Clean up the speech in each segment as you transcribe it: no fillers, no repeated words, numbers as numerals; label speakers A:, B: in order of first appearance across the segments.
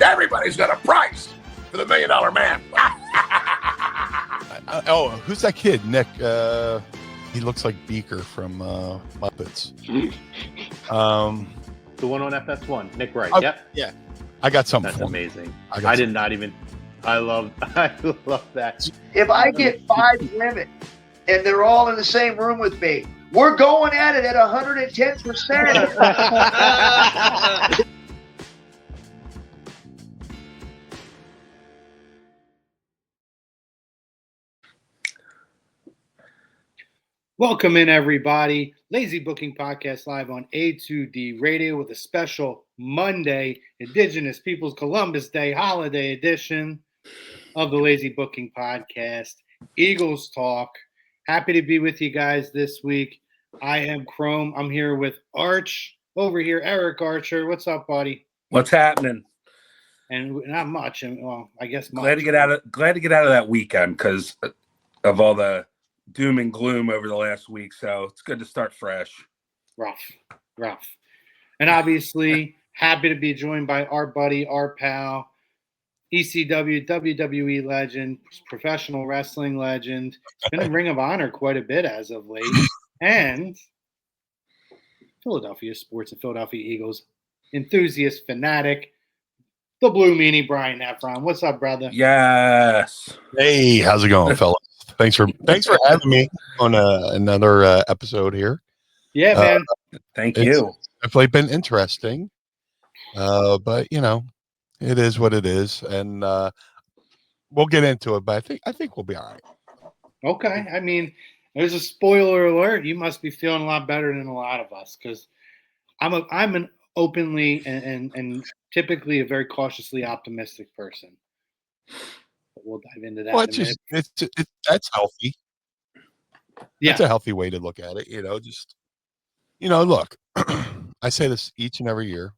A: Everybody's got a price for the $1 Million Man.
B: Who's that kid? Nick. He looks like Beaker from Muppets.
C: The one on FS1, Nick Wright.
B: Oh,
C: Yep.
B: Yeah. I got something
C: That's
B: for
C: amazing.
B: I
C: did not even. I love that.
D: If I get 5 women and they're all in the same room with me, we're going at it at 110%.
E: Welcome in, everybody. Lazy Booking Podcast live on A2D Radio with a special Monday Indigenous Peoples Columbus Day holiday edition of the Lazy Booking Podcast. Eagles Talk. Happy to be with you guys this week. I am Chrome. I'm here with Arch. Over here, Eric Archer. What's up, buddy?
F: What's happening?
E: And not much. And well, I guess much.
F: Glad to get out of that weekend because of all the doom and gloom over the last week. So it's good to start fresh.
E: Rough. And obviously, happy to be joined by our buddy, our pal, ECW WWE legend, professional wrestling legend. He's been in Ring of Honor quite a bit as of late. And Philadelphia sports and Philadelphia Eagles enthusiast, fanatic, the Blue Meanie, Brian Heffron. What's up, brother?
F: Yes.
B: Hey, how's it going, fellas? Thanks for having me on another episode here.
E: Yeah, man.
F: Thank you.
B: It's definitely been interesting, but it is what it is, and we'll get into it. But I think we'll be all right.
E: Okay. I mean, there's a spoiler alert. You must be feeling a lot better than a lot of us because I'm an openly and typically a very cautiously optimistic person. But we'll dive into that.
B: Well, that's healthy.
E: Yeah,
B: it's a healthy way to look at it. Look, I say this each and every year.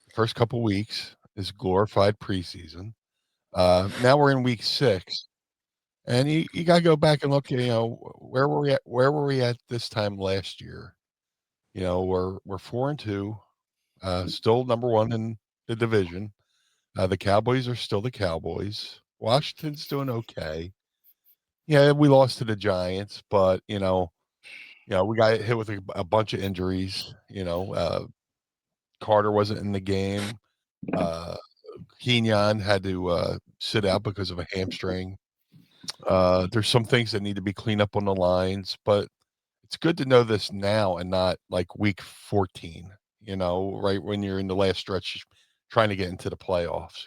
B: The first couple weeks is glorified preseason. Now we're in week 6. And you got to go back and look, where were we at this time last year? We're 4-2, still number 1 in the division. The Cowboys are still the Cowboys. Washington's doing okay. Yeah, we lost to the Giants, but we got hit with a bunch of injuries. Carter wasn't in the game. Kenyon had to sit out because of a hamstring. There's some things that need to be cleaned up on the lines, but it's good to know this now and not like week 14, right when you're in the last stretch trying to get into the playoffs.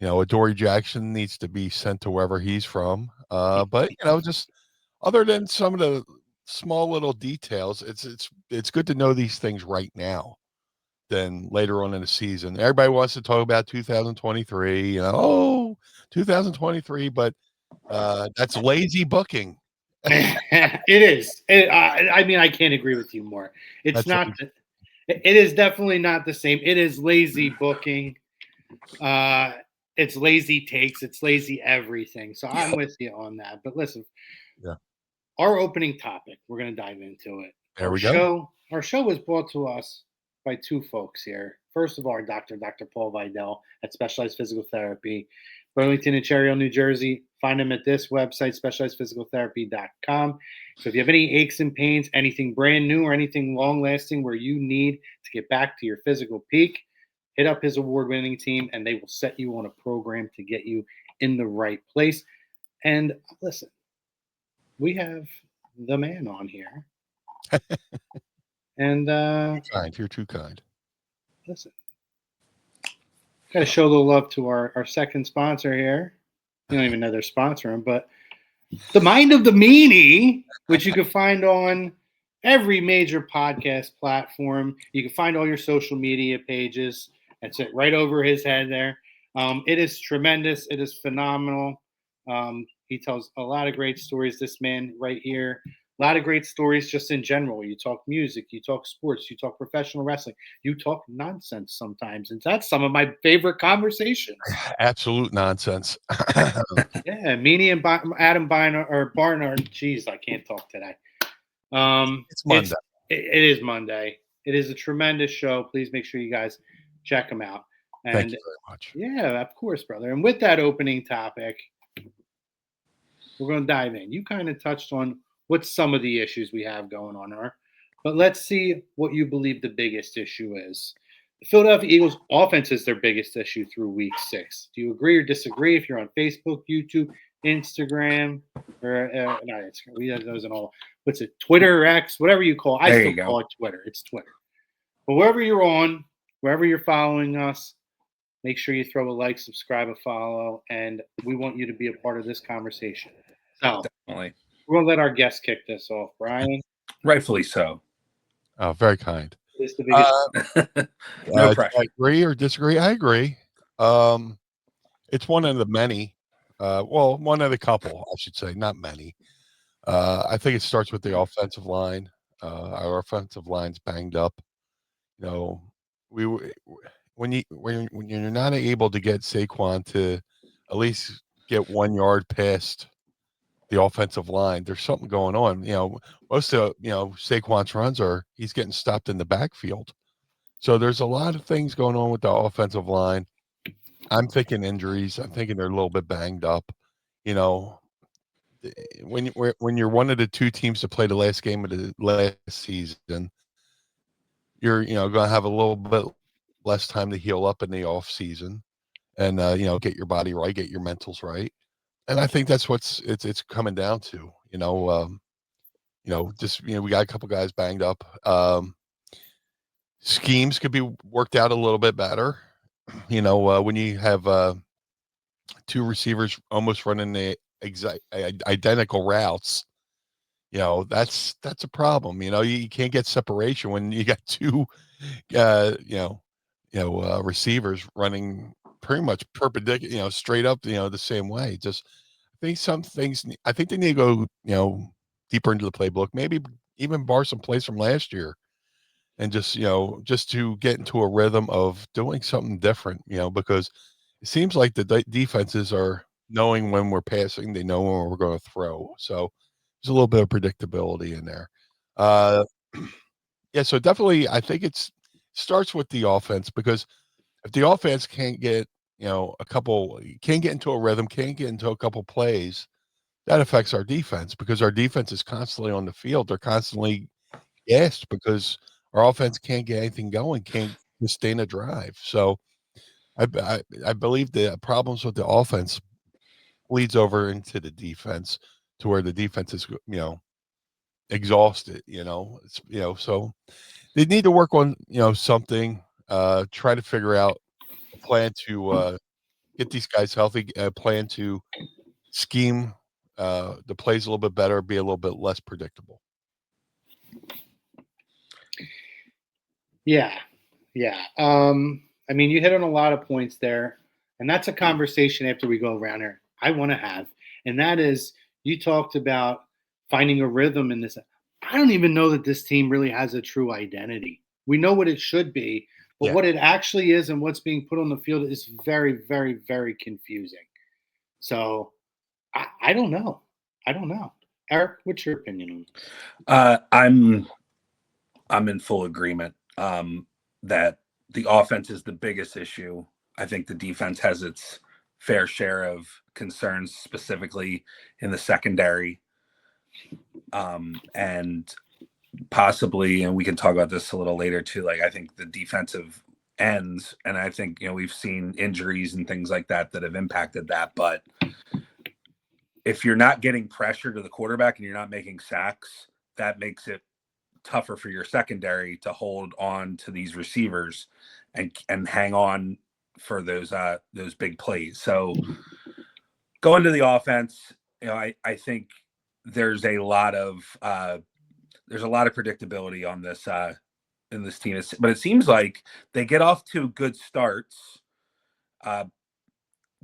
B: Adoree Jackson needs to be sent to wherever he's from. But just other than some of the small little details, it's good to know these things right now than later on in the season. Everybody wants to talk about 2023, 2023, but that's lazy booking.
E: it is. I mean, I can't agree with you more. It is definitely not the same. It is lazy booking. It's lazy takes. It's lazy everything. So I'm with you on that. But listen, our opening topic, we're going to dive into it.
B: There we go.
E: Our show was brought to us by 2 folks here. First of all, Dr. Paul Vidal at Specialized Physical Therapy, Burlington and Cherry Hill, New Jersey. Find him at this website, specializedphysicaltherapy.com. So if you have any aches and pains, anything brand new or anything long-lasting where you need to get back to your physical peak, hit up his award-winning team, and they will set you on a program to get you in the right place. And listen, we have the man on here. And
B: you're too kind.
E: Listen, got to show a little love to our second sponsor here. You don't even know they're sponsoring, but the Mind of the Meanie, which you can find on every major podcast platform. You can find all your social media pages. That's it, right over his head there. It is tremendous. It is phenomenal. He tells a lot of great stories. This man right here. A lot of great stories just in general. You talk music, you talk sports, you talk professional wrestling, you talk nonsense sometimes. And that's some of my favorite conversations.
B: Absolute nonsense.
E: Yeah, Meanie and Adam Barnard. Geez, I can't talk today.
B: It's Monday.
E: It is Monday. It is a tremendous show. Please make sure you guys check them out. And
B: Thank you very much.
E: yeah, of course, brother. And with that opening topic, we're going to dive in. You kind of touched on what some of the issues we have going on are, but let's see what you believe the biggest issue is. The Philadelphia Eagles offense is their biggest issue through week 6. Do you agree or disagree? If you're on Facebook, YouTube, Instagram, or not Instagram, we have those and all. What's it? Twitter or X, whatever you call it. I
F: There
E: still
F: you go.
E: call it Twitter. It's Twitter. But wherever you're on, wherever you're following us, make sure you throw a like, subscribe, a follow, and we want you to be a part of this conversation. So
F: Definitely.
E: we're going to let our guest kick this off. Brian,
F: Rightfully so.
B: Oh, very kind.
E: is the biggest.
F: No
B: Do
F: pressure.
B: I agree or disagree? I agree. It's one of the many. One of the couple, I should say, not many. I think it starts with the offensive line. Our offensive line's banged up. You know, when you're not able to get Saquon to at least get 1 yard past the offensive line, there's something going on. You know, most of Saquon's runs he's getting stopped in the backfield. So there's a lot of things going on with the offensive line. I'm thinking injuries. I'm thinking they're a little bit banged up. You know, when you're one of the two teams to play the last game of the last season, you're going to have a little bit less time to heal up in the off season, and get your body right, get your mentals right. And I think that's what's it's coming down to. We got a couple guys banged up. Schemes could be worked out a little bit better. When you have two receivers almost running the identical routes, that's a problem. You can't get separation when you got two, receivers running pretty much perpendicular, straight up, the same way. Just I think some things. I think they need to go, deeper into the playbook. Maybe even borrow some plays from last year. And just to get into a rhythm of doing something different, because it seems like the defenses are knowing when we're passing, they know when we're going to throw. So there's a little bit of predictability in there. So definitely, I think it starts with the offense, because if the offense can't get can't get into a rhythm, can't get into a couple plays, that affects our defense, because our defense is constantly on the field. They're constantly gassed because our offense can't get anything going, can't sustain a drive. So I believe the problems with the offense bleeds over into the defense, to where the defense is, exhausted, so they need to work on, something, try to figure out a plan to get these guys healthy, a plan to scheme the plays a little bit better, be a little bit less predictable.
E: Yeah. I mean, you hit on a lot of points there, and that's a conversation after we go around here I want to have, and that is, you talked about finding a rhythm in this. I don't even know that this team really has a true identity. We know what it should be, but what it actually is and what's being put on the field is very, very, very confusing. So I don't know. Eric, what's your opinion on it?
F: I'm in full agreement that the offense is the biggest issue. I think the defense has its fair share of concerns, specifically in the secondary. And possibly, and we can talk about this a little later too, like I think the defensive ends, and I think, we've seen injuries and things like that have impacted that. But if you're not getting pressure to the quarterback and you're not making sacks, that makes it tougher for your secondary to hold on to these receivers and hang on for those big plays. So going to the offense, I think there's a lot of predictability on this in this team, but it seems like they get off to good starts.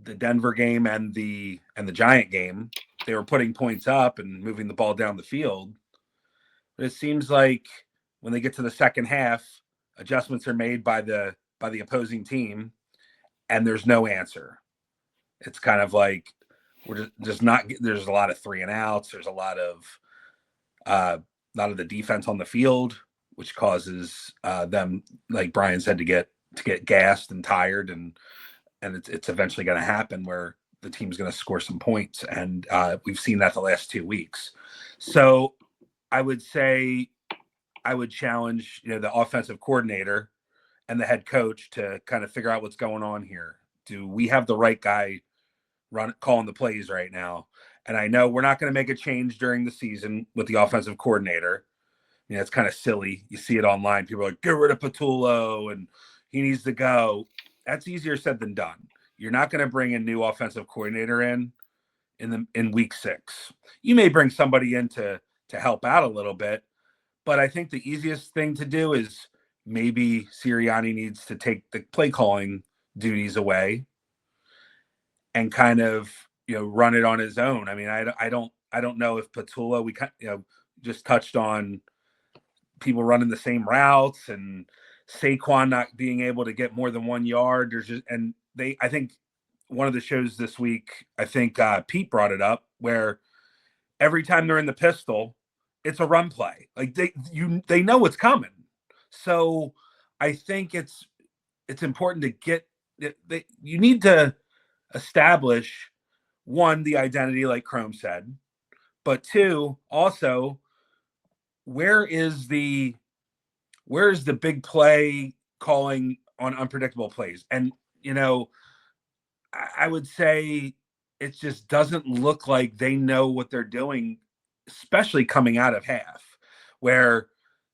F: The Denver game and the Giant game, they were putting points up and moving the ball down the field. But it seems like when they get to the second half, adjustments are made by the opposing team, and there's no answer. It's kind of like we're just not. There's a lot of 3 and outs. There's a lot of the defense on the field, which causes them, like Brian said, to get get gassed and tired, and it's eventually going to happen where the team's going to score some points, and we've seen that the last 2 weeks. So I would say I would challenge the offensive coordinator and the head coach to kind of figure out what's going on here. Do we have the right guy calling the plays right now? And I know we're not going to make a change during the season with the offensive coordinator. It's kind of silly. You see it online. People are like, get rid of Patullo and he needs to go. That's easier said than done. You're not going to bring a new offensive coordinator in week 6. You may bring somebody in to help out a little bit, but I think the easiest thing to do is maybe Siriani needs to take the play calling duties away and kind of run it on his own. I mean, I don't know if Patullo, we just touched on people running the same routes and Saquon not being able to get more than 1 yard. I think one of the shows this week, I think Pete brought it up, where every time they're in the pistol, it's a run play. Like they know what's coming. So I think it's important to get you need to establish, one, the identity, like Chrome said, but 2, also, where's the big play calling on unpredictable plays? And I would say it just doesn't look like they know what they're doing, especially coming out of half, where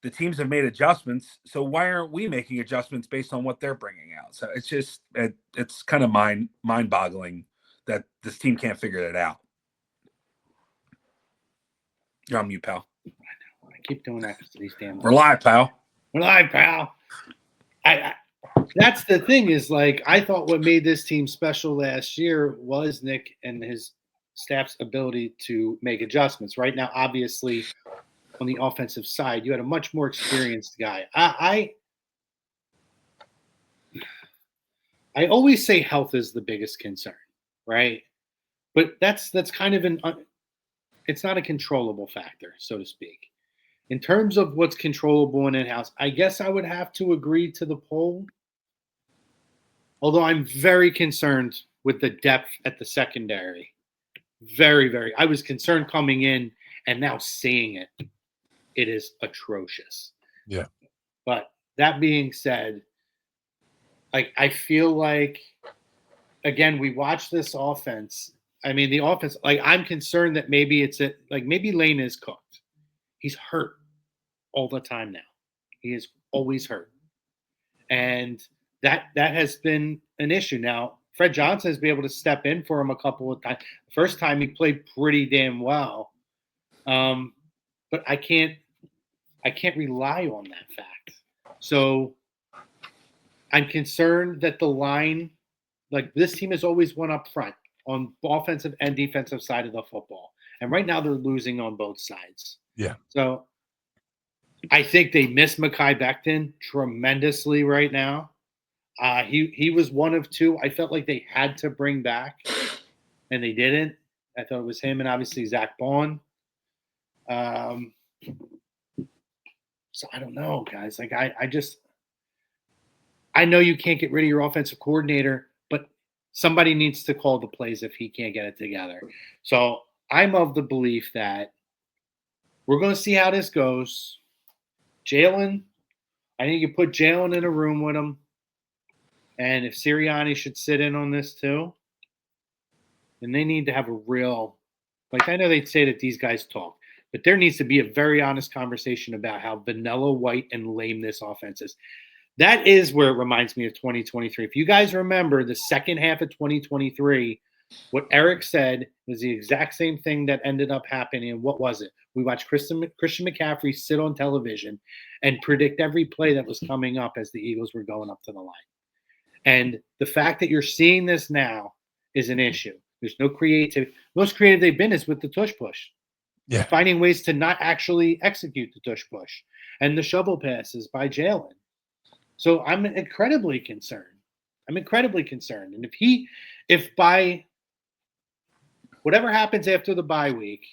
F: the teams have made adjustments. So why aren't we making adjustments based on what they're bringing out? So it's just it's kind of mind-boggling that this team can't figure that out. You're on mute, pal.
E: I keep doing that to these damn.
F: We're live, pal.
E: We're live, pal. That's the thing is, like, I thought what made this team special last year was Nick and his staff's ability to make adjustments. Right now, obviously, on the offensive side, you had a much more experienced guy. I always say health is the biggest concern, right? But that's kind of it's not a controllable factor, so to speak. In terms of what's controllable and in-house, I guess I would have to agree to the poll. Although I'm very concerned with the depth at the secondary. Very, very. I was concerned coming in, and now seeing it, it is atrocious.
B: Yeah.
E: But that being said, I feel like, again, we watch this offense. I mean, the offense, I'm concerned that maybe maybe Lane is cooked. He's hurt all the time now. He is always hurt. And that has been an issue. Now, Fred Johnson has been able to step in for him a couple of times. The first time he played pretty damn well. But I can't rely on that fact. So I'm concerned that the line, this team has always won up front on offensive and defensive side of the football. And right now they're losing on both sides.
B: Yeah.
E: So I think they miss Mekhi Becton tremendously right now. He was one of 2 I felt like they had to bring back, and they didn't. I thought it was him and obviously Zach Bond. So I don't know, guys. I know you can't get rid of your offensive coordinator, but somebody needs to call the plays if he can't get it together. So I'm of the belief that we're going to see how this goes. Jalen, I think you put Jalen in a room with him. And if Siriani should sit in on this too, then they need to have a real, I know they'd say that these guys talk, but there needs to be a very honest conversation about how vanilla white and lame this offense is. That is where it reminds me of 2023. If you guys remember the second half of 2023, what Eric said was the exact same thing that ended up happening. And what was it? We watched Christian McCaffrey sit on television and predict every play that was coming up as the Eagles were going up to the line. And the fact that you're seeing this now is an issue. There's no creative. Most creative they've been is with the tush push.
B: Yeah.
E: Finding ways to not actually execute the tush push and the shovel passes by Jalen. So I'm incredibly concerned. And if by whatever happens after the bye week,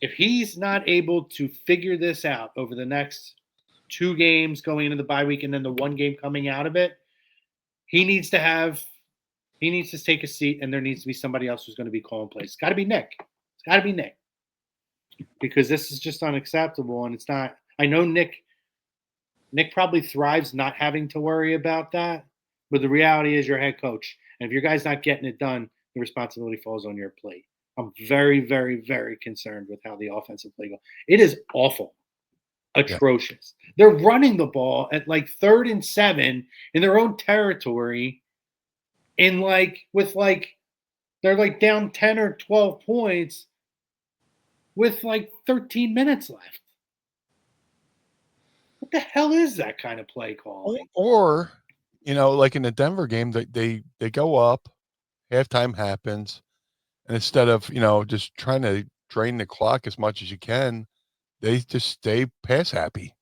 E: if he's not able to figure this out over the next 2 games going into the bye week and then the 1 game coming out of it, he needs to take a seat, and there needs to be somebody else who's going to be calling plays. It's got to be Nick. It's got to be Nick, because this is just unacceptable, and it's not. I know Nick probably thrives not having to worry about that, but the reality is you're head coach, and if your guy's not getting it done, the responsibility falls on your plate. I'm very, very, very concerned with how the offensive play goes. It is awful. Atrocious. Yeah. They're running the ball at like 3rd and 7 in their own territory, they're like down 10 or 12 points with like 13 minutes left. What the hell is that kind of play calling?
B: Or like in the Denver game, they go up, halftime happens, and instead of just trying to drain the clock as much as you can, they just stay pass happy.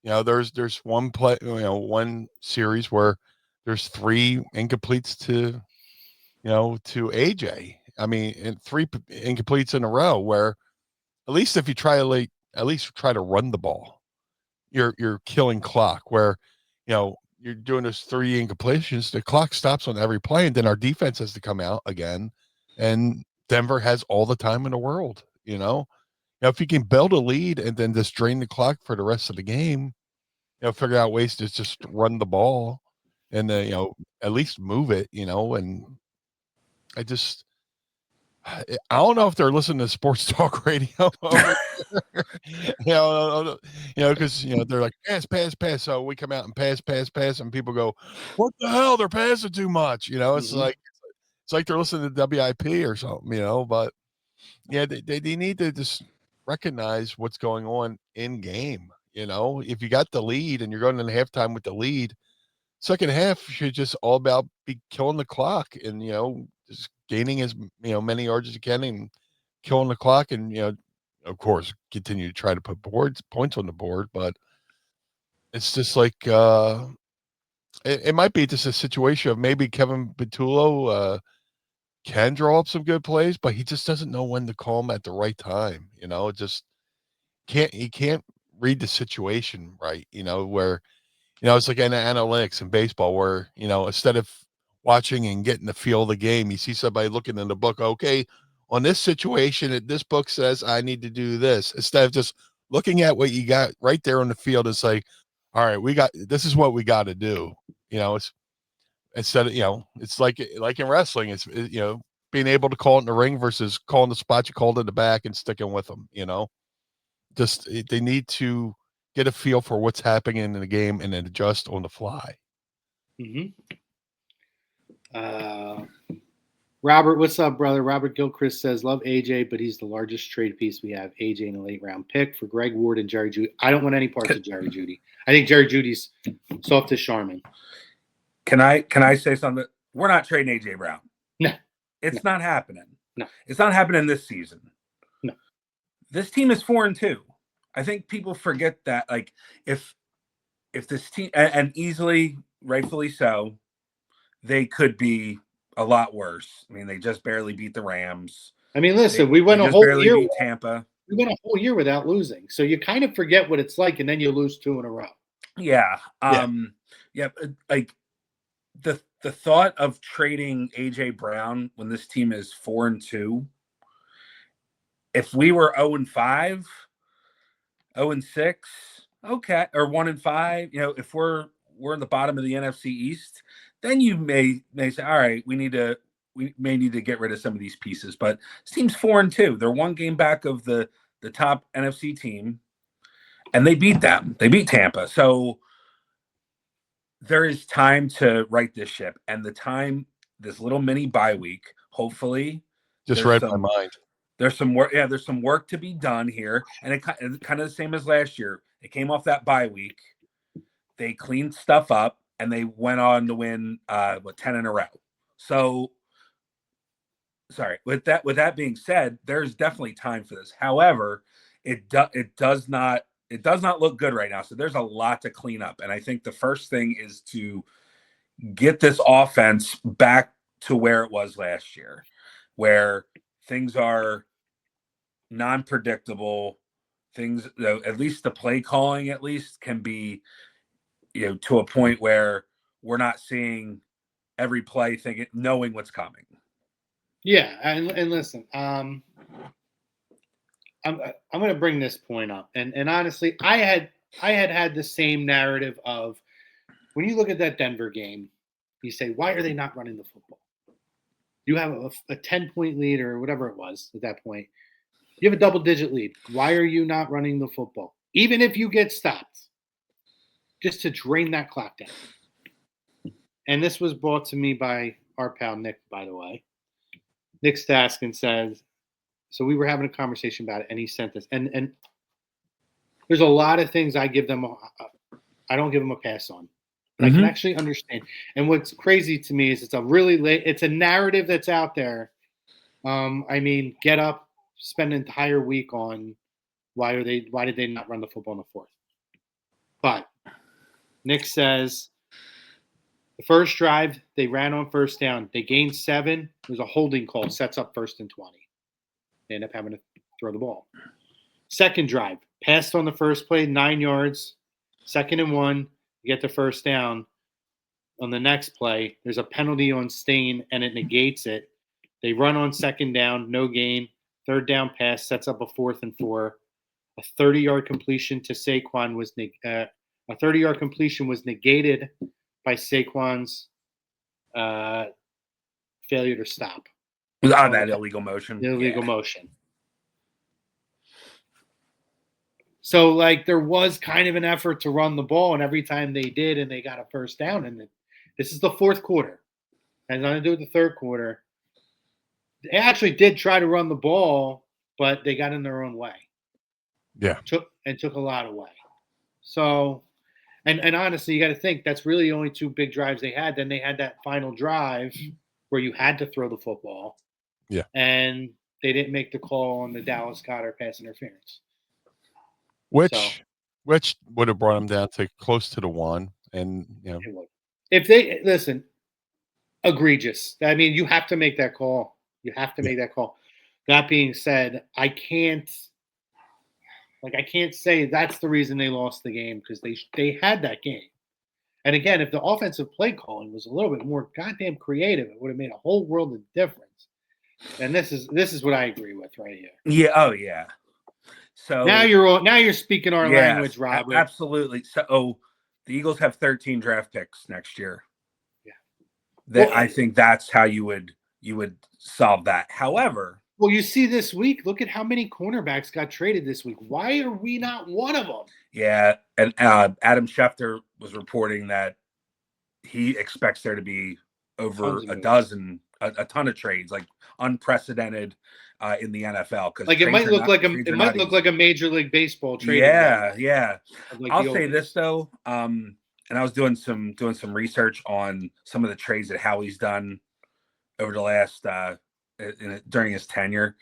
B: There's one play, one series where there's 3 incompletes to AJ. I mean, and 3 incompletes in a row, where at least if you try to run the ball, you're killing clock. Where you're doing those 3 incompletions, the clock stops on every play, and then our defense has to come out again, and Denver has all the time in the world. If you can build a lead and then just drain the clock for the rest of the game, figure out ways to just run the ball and at least move it. And I don't know if they're listening to sports talk radio, because they're like pass. So we come out and pass, and people go, "What the hell? They're passing too much." It's like they're listening to WIP or something. But yeah, they need to just recognize what's going on in game. If you got the lead and you're going into halftime with the lead, second half should just all about be killing the clock and just gaining as many yards as you can and killing the clock, and of course continue to try to put points on the board. But it's just like it might be just a situation of maybe Kevin Petullo can draw up some good plays, but he just doesn't know when to call them at the right time. Just he can't read the situation right. Where it's like in analytics in baseball, where instead of watching and getting the feel of the game, you see somebody looking in the book. Okay, on this situation, this book says I need to do this. Instead of just looking at what you got right there on the field, it's like, all right, this is what we got to do. It's instead of it's like in wrestling, it's being able to call it in the ring versus calling the spot you called in the back and sticking with them. Just they need to get a feel for what's happening in the game and then adjust on the fly.
E: Robert, what's up, brother? Robert Gilchrist says, love AJ, but he's the largest trade piece we have. AJ in a late round pick for Greg Ward and Jerry Jeudy. I don't want any parts of Jerry Jeudy. I think Jerry Judy's soft as Charmin.
F: Can I say something? We're not trading AJ Brown.
E: No.
F: It's not happening.
E: No.
F: It's not happening this season.
E: No.
F: This team is 4-2. I think people forget that. Like if this team and easily, rightfully so, they could be a lot worse. I mean, they just barely beat the Rams.
E: I mean, listen, we went a whole year.
F: Beat Tampa.
E: We went a whole year without losing, so you kind of forget what it's like, and then you lose 2 in a row.
F: Yeah. Like the thought of trading AJ Brown when this team is 4-2. If we were 0-5, 0-6, okay, or 1-5, if we're in the bottom of the NFC East, then you may say, all right, we may need to get rid of some of these pieces. But this team's 4-2. They're 1 game back of the top NFC team, and they beat them. They beat Tampa. So there is time to right this ship, and this little mini bye week, hopefully.
B: Just read my mind.
F: There's some work. Yeah, there's some work to be done here, and it's kind of the same as last year. They came off that bye week, they cleaned stuff up, and they went on to win 10 in a row. So, sorry. With that being said, there's definitely time for this. However, it does not look good right now. So there's a lot to clean up, and I think the first thing is to get this offense back to where it was last year, where things are non-predictable, things, at least the play calling, at least can be, to a point where we're not seeing every play knowing what's coming.
E: Yeah, and listen, I'm going to bring this point up, and honestly, I had the same narrative of when you look at that Denver game, you say, why are they not running the football? You have a 10-point lead or whatever it was at that point. You have a double-digit lead. Why are you not running the football? Even if you get stopped, just to drain that clock down. And this was brought to me by our pal Nick, by the way. Nick Staskin says, so we were having a conversation about it, and he sent this. And there's a lot of things I give them I don't give them a pass on. I can actually understand. And what's crazy to me is it's a narrative that's out there. Get up, spend an entire week on why did they not run the football in the fourth? But Nick says the first drive, they ran on first down. They gained 7. There's a holding call, sets up 1st and 20. They end up having to throw the ball. Second drive, passed on the first play, 9 yards. 2nd and 1. You get the first down. On the next play, there's a penalty on Stain, and it negates it. They run on 2nd down, no gain. 3rd down pass sets up a 4th and 4. A 30-yard completion to Saquon was a 30-yard completion was negated by Saquon's failure to stop.
F: That illegal motion.
E: The illegal motion. So, there was kind of an effort to run the ball, and every time they did and they got a first down, and this is the fourth quarter. It has nothing to do with the third quarter. They actually did try to run the ball, but they got in their own way.
B: Yeah.
E: Took a lot away. So, and honestly, you got to think that's really the only 2 big drives they had. Then they had that final drive where you had to throw the football.
B: Yeah.
E: And they didn't make the call on the Dallas Goedert pass interference.
B: Which would have brought them down to close to the 1. And,
E: if they listen, egregious. You have to make that call. You have to make that call. That being said, I can't say that's the reason they lost the game, because they had that game. And again, if the offensive play calling was a little bit more goddamn creative, it would have made a whole world of difference. And this is what I agree with right here.
F: Yeah. Oh yeah. So
E: now you're speaking our language, Robert.
F: Absolutely. So the Eagles have 13 draft picks next year. Yeah. I think that's how you would solve that. However,
E: well, you see this week, look at how many cornerbacks got traded this week. Why are we not one of them?
F: Yeah, and Adam Schefter was reporting that he expects there to be over a ton of trades, unprecedented in the NFL. Because
E: it might look like a Major League Baseball trade.
F: Yeah. I'll say this though, and I was doing some research on some of the trades that Howie's done over the last during his tenure.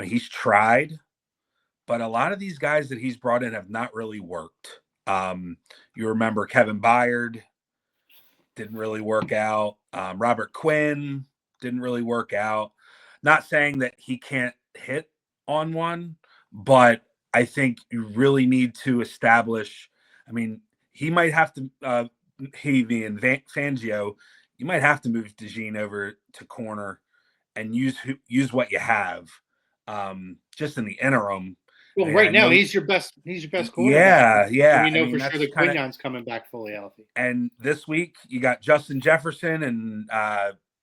F: He's tried, but a lot of these guys that he's brought in have not really worked. You remember Kevin Byard didn't really work out. Robert Quinn didn't really work out. Not saying that he can't hit on one, but I think you really need to establish. He might have to. He being Fangio, you might have to move DeJean over to corner and use what you have, just in the interim.
E: Well, right now he's your best cornerback.
F: Yeah.
E: So we know for sure that Quignon's coming back fully healthy.
F: And this week you got Justin Jefferson and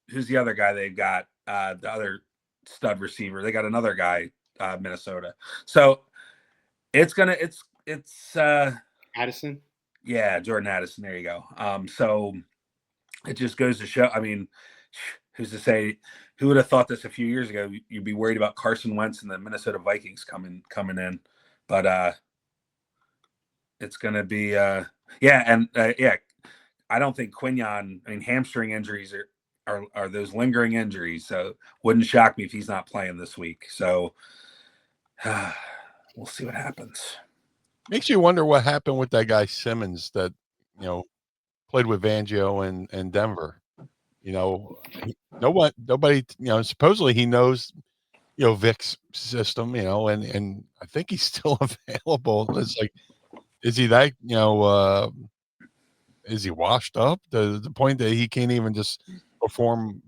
F: who's the other guy they've got? The other stud receiver. They got another guy, Minnesota. So it's
E: Addison.
F: Yeah, Jordan Addison. There you go. So it just goes to show. Who's to say? Who would have thought this a few years ago? You'd be worried about Carson Wentz and the Minnesota Vikings coming in, but it's going to be I don't think Quignon. Hamstring injuries are those lingering injuries, so wouldn't shock me if he's not playing this week. So we'll see what happens.
B: Makes you wonder what happened with that guy Simmons that played with Fangio and Denver. Nobody, supposedly he knows, Vic's system, and I think he's still available. It's like, is he that, is he washed up to the point that he can't even just perform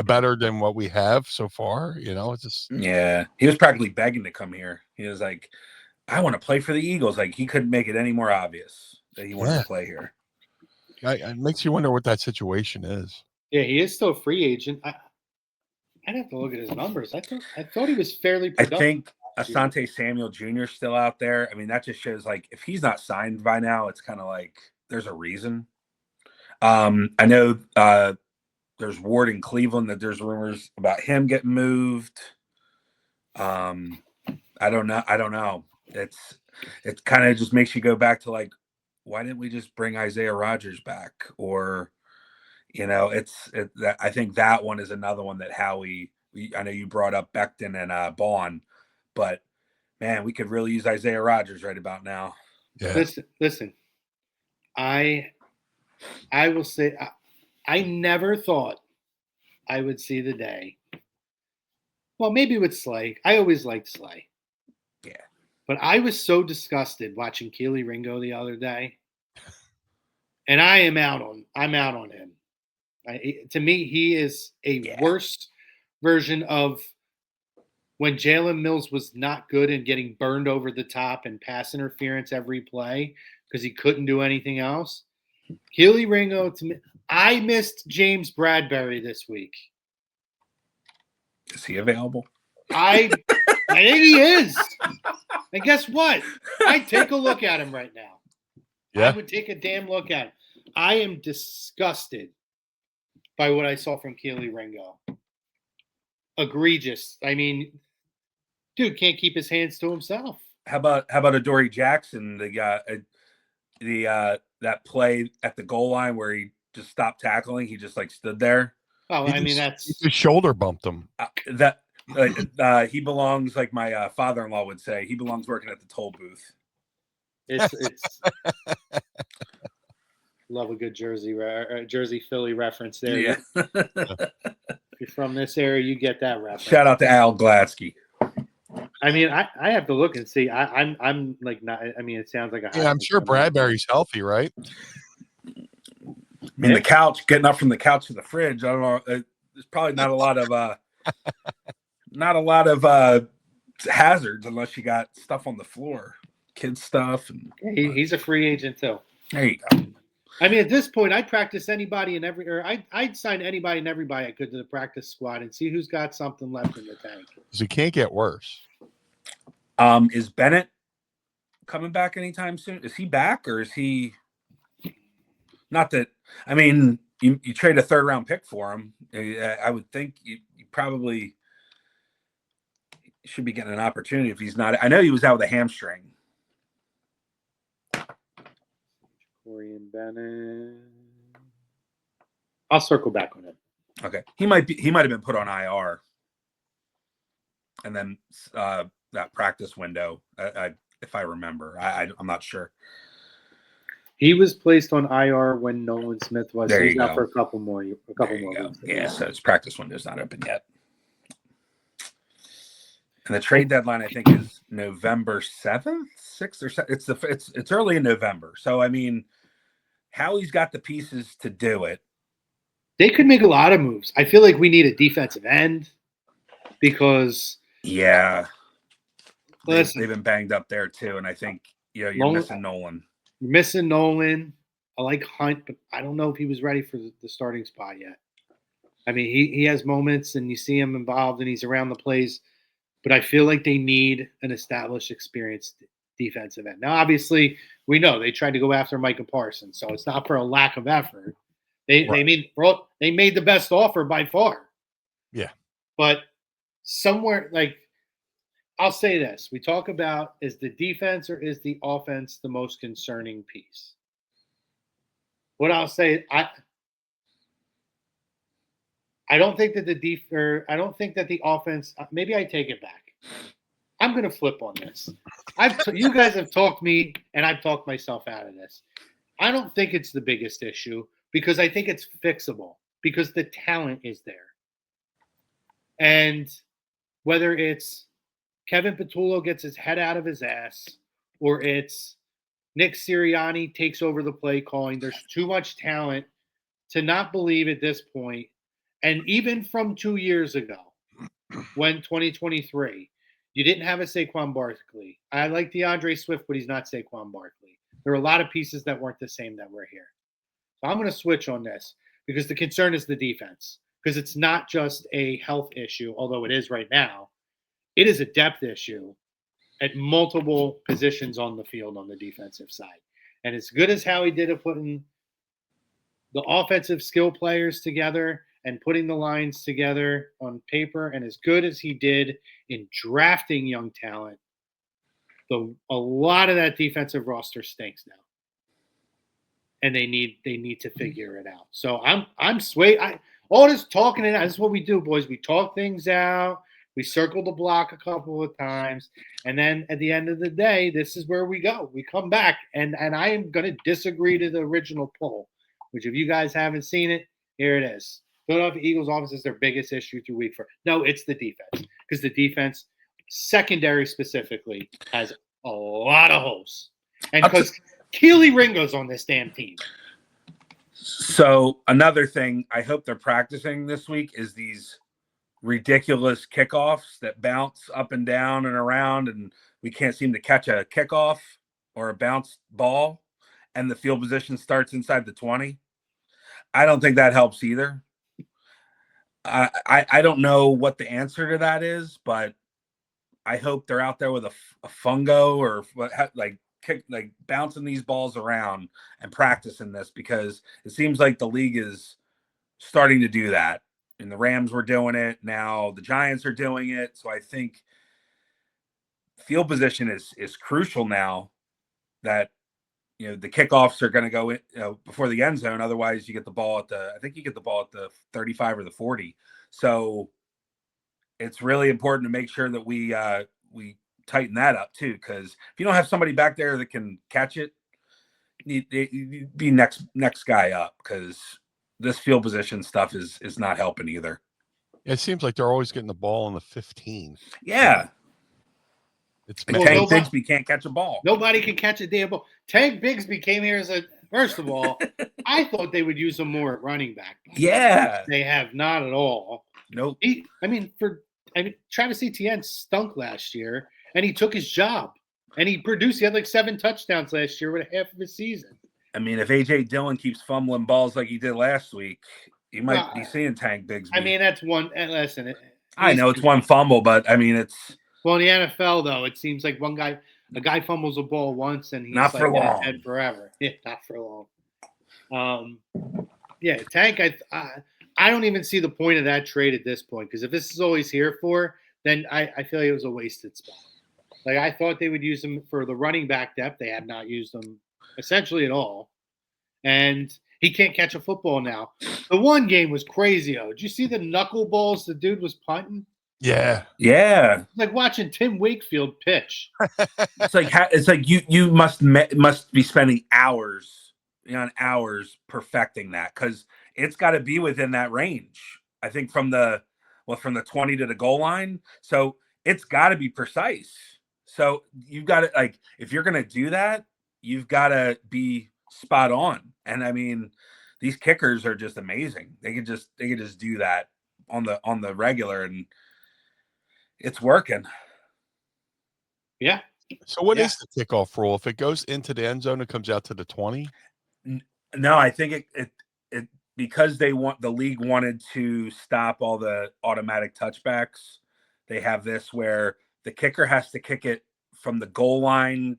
B: better than what we have so far? It's just,
F: Yeah, he was practically begging to come here. He was like, I want to play for the Eagles. Like, he couldn't make it any more obvious that he wanted to play here.
B: it makes you wonder what that situation is.
E: Yeah, he is still a free agent. I'd have to look at his numbers. I thought he was fairly productive.
F: I think Asante Samuel Jr. is still out there. I mean, that just shows, like, if he's not signed by now, it's kind of like there's a reason. I know there's Ward in Cleveland that there's rumors about him getting moved. I don't know. It kind of just makes you go back to, like, why didn't we just bring Isaiah Rodgers back? Or, I think that one is another one that Howie, I know you brought up Becton and Bond, but man, we could really use Isaiah Rodgers right about now.
B: Yeah.
E: Listen, I will say, I never thought I would see the day. Well, maybe with Slay. I always liked Slay.
F: Yeah.
E: But I was so disgusted watching Keely Ringo the other day. And I'm out on him. To me, he is a worse version of when Jalen Mills was not good and getting burned over the top and pass interference every play because he couldn't do anything else. Keely Ringo, to me, I missed James Bradbury this week.
F: Is he available?
E: I think he is. And guess what? I'd take a look at him right now.
B: Yeah.
E: I would take a damn look at him. I am disgusted by what I saw from Keely Ringo. Egregious. I mean, dude can't keep his hands to himself.
F: How about Adoree Jackson, the guy, that play at the goal line where he just stopped tackling? He just like stood there.
E: Oh,
B: He just shoulder bumped him.
F: He belongs, like my father-in-law would say, he belongs working at the toll booth.
E: It's love a good Jersey Philly reference there.
F: Yeah.
E: If you're from this area, you get that reference.
F: Shout out to Al Gladsky.
E: I mean, I have to look and see. I'm like not. I mean, it sounds like a.
B: Yeah, I'm sure Bradbury's healthy, right?
F: I mean, the couch, getting up from the couch to the fridge. I don't know. There's probably not a lot of hazards unless you got stuff on the floor, kids stuff. And
E: he's a free agent too.
F: There you go.
E: I mean, at this point, I'd practice anybody and I'd sign anybody and everybody I could to the practice squad and see who's got something left in the tank.
B: Because it can't get worse.
F: Is Bennett coming back anytime soon? Is he back or is he not that? I mean, you trade a 3rd round pick for him. I would think you probably should be getting an opportunity if he's not. I know he was out with a hamstring.
E: Corian Bennett. I'll circle back on him.
F: Okay, he might have been put on IR, and then that practice window. If I remember, I'm not sure.
E: He was placed on IR when Nolan Smith was.
F: There
E: He's
F: you
E: out
F: go.
E: for a couple more weeks.
F: Yeah, so his practice window's not open yet. And the trade deadline, I think, is November 7th, 6th, or 7th. It's early in November. So, I mean, Howie's got the pieces to do it.
E: They could make a lot of moves. I feel like we need a defensive end because
F: they've been banged up there too. And I think you're missing Nolan.
E: You're missing Nolan. I like Hunt, but I don't know if he was ready for the starting spot yet. I mean, he has moments and you see him involved and he's around the plays. But I feel like they need an established, experienced defensive end. Now, obviously, we know they tried to go after Micah Parsons, so it's not for a lack of effort. They made the best offer by far.
B: Yeah.
E: But somewhere, like, I'll say this. We talk about, is the defense or is the offense the most concerning piece? What I'll say, I don't think that the offense. Maybe I take it back. I'm going to flip on this. You guys have talked me, and I've talked myself out of this. I don't think it's the biggest issue because I think it's fixable because the talent is there. And whether it's Kevin Patullo gets his head out of his ass or it's Nick Siriani takes over the play calling, there's too much talent to not believe at this point. And even from 2 years ago, when 2023, you didn't have a Saquon Barkley. I like DeAndre Swift, but he's not Saquon Barkley. There were a lot of pieces that weren't the same that were here. So I'm going to switch on this because the concern is the defense. Because it's not just a health issue, although it is right now. It is a depth issue at multiple positions on the field on the defensive side. And as good as Howie did at putting the offensive skill players together and putting the lines together on paper, and as good as he did in drafting young talent, a lot of that defensive roster stinks now. And they need to figure it out. So I'm swayed. All this talking, and this is what we do, boys. We talk things out. We circle the block a couple of times, and then at the end of the day, this is where we go. We come back, and I am going to disagree to the original poll, which if you guys haven't seen it, here it is. Philadelphia Eagles offense is their biggest issue through week 4. No, it's the defense, because the defense, secondary specifically, has a lot of holes, and because Keely Ringo's on this damn team.
F: So another thing I hope they're practicing this week is these ridiculous kickoffs that bounce up and down and around, and we can't seem to catch a kickoff or a bounce ball, and the field position starts inside the 20. I don't think that helps either. I don't know what the answer to that is, but I hope they're out there with a fungo or like bouncing these balls around and practicing this, because it seems like the league is starting to do that. And the Rams were doing it. Now the Giants are doing it. So I think field position is crucial now, that the kickoffs are going to go in before the end zone. Otherwise, you get the ball at the 35 or the 40. So it's really important to make sure that we tighten that up too, because if you don't have somebody back there that can catch it, you be next guy up, because this field position stuff is not helping either.
B: It seems like they're always getting the ball in the 15.
F: Yeah.
B: It's
F: Tank Bigsby can't catch a ball.
E: Nobody can catch a damn ball. Tank Bigsby came here as first of all, I thought they would use him more at running back.
F: Yeah.
E: They have not at all.
F: Nope.
E: Travis Etienne stunk last year, and he took his job. And he produced. He had like 7 touchdowns last year with half of his season.
F: I mean, if A.J. Dillon keeps fumbling balls like he did last week, you might be seeing Tank Bigsby.
E: I mean, that's one. Listen,
F: I know it's one fumble, but I mean, it's.
E: Well, in the NFL, though, it seems like a guy fumbles a ball once and he's
F: not for long.
E: Dead forever. Yeah, not for long. Yeah, Tank, I don't even see the point of that trade at this point, because if this is all he's here for, then I feel like it was a wasted spot. Like, I thought they would use him for the running back depth. They have not used him essentially at all. And he can't catch a football now. The one game was crazy, though. Did you see the knuckleballs the dude was punting?
B: Yeah.
F: Yeah.
E: It's like watching Tim Wakefield pitch.
F: It's like you must be spending hours perfecting that, because it's got to be within that range. I think from the 20 to the goal line. So it's got to be precise. So you've got to, like, if you're going to do that, you've got to be spot on. And I mean, these kickers are just amazing. They can just do that on the regular, and it's working.
E: Yeah.
B: So what is the kickoff rule? If it goes into the end zone, it comes out to the 20?
F: No, I think it because the league wanted to stop all the automatic touchbacks. They have this where the kicker has to kick it from the goal line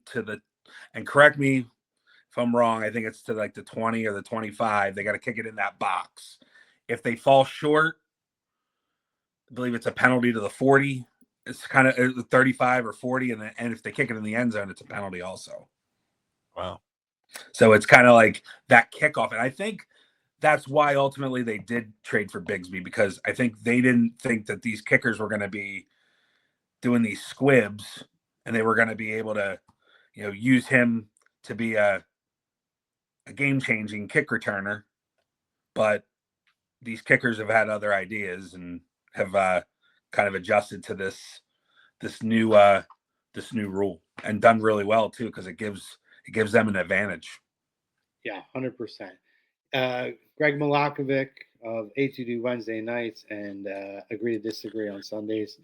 F: and correct me if I'm wrong, I think it's to like the 20 or the 25. They got to kick it in that box. If they fall short, I believe it's a penalty to the 40. It's kind of 35 or 40, and if they kick it in the end zone, it's a penalty also.
B: Wow.
F: So it's kind of like that kickoff, and I think that's why ultimately they did trade for Bigsby, because I think they didn't think that these kickers were going to be doing these squibs, and they were going to be able to, use him to be a game-changing kick returner. But these kickers have had other ideas and have kind of adjusted to this new rule and done really well too, because it gives them an advantage.
E: Yeah, 100%. Greg Milakovic of A2D Wednesday nights and Agree to Disagree on Sundays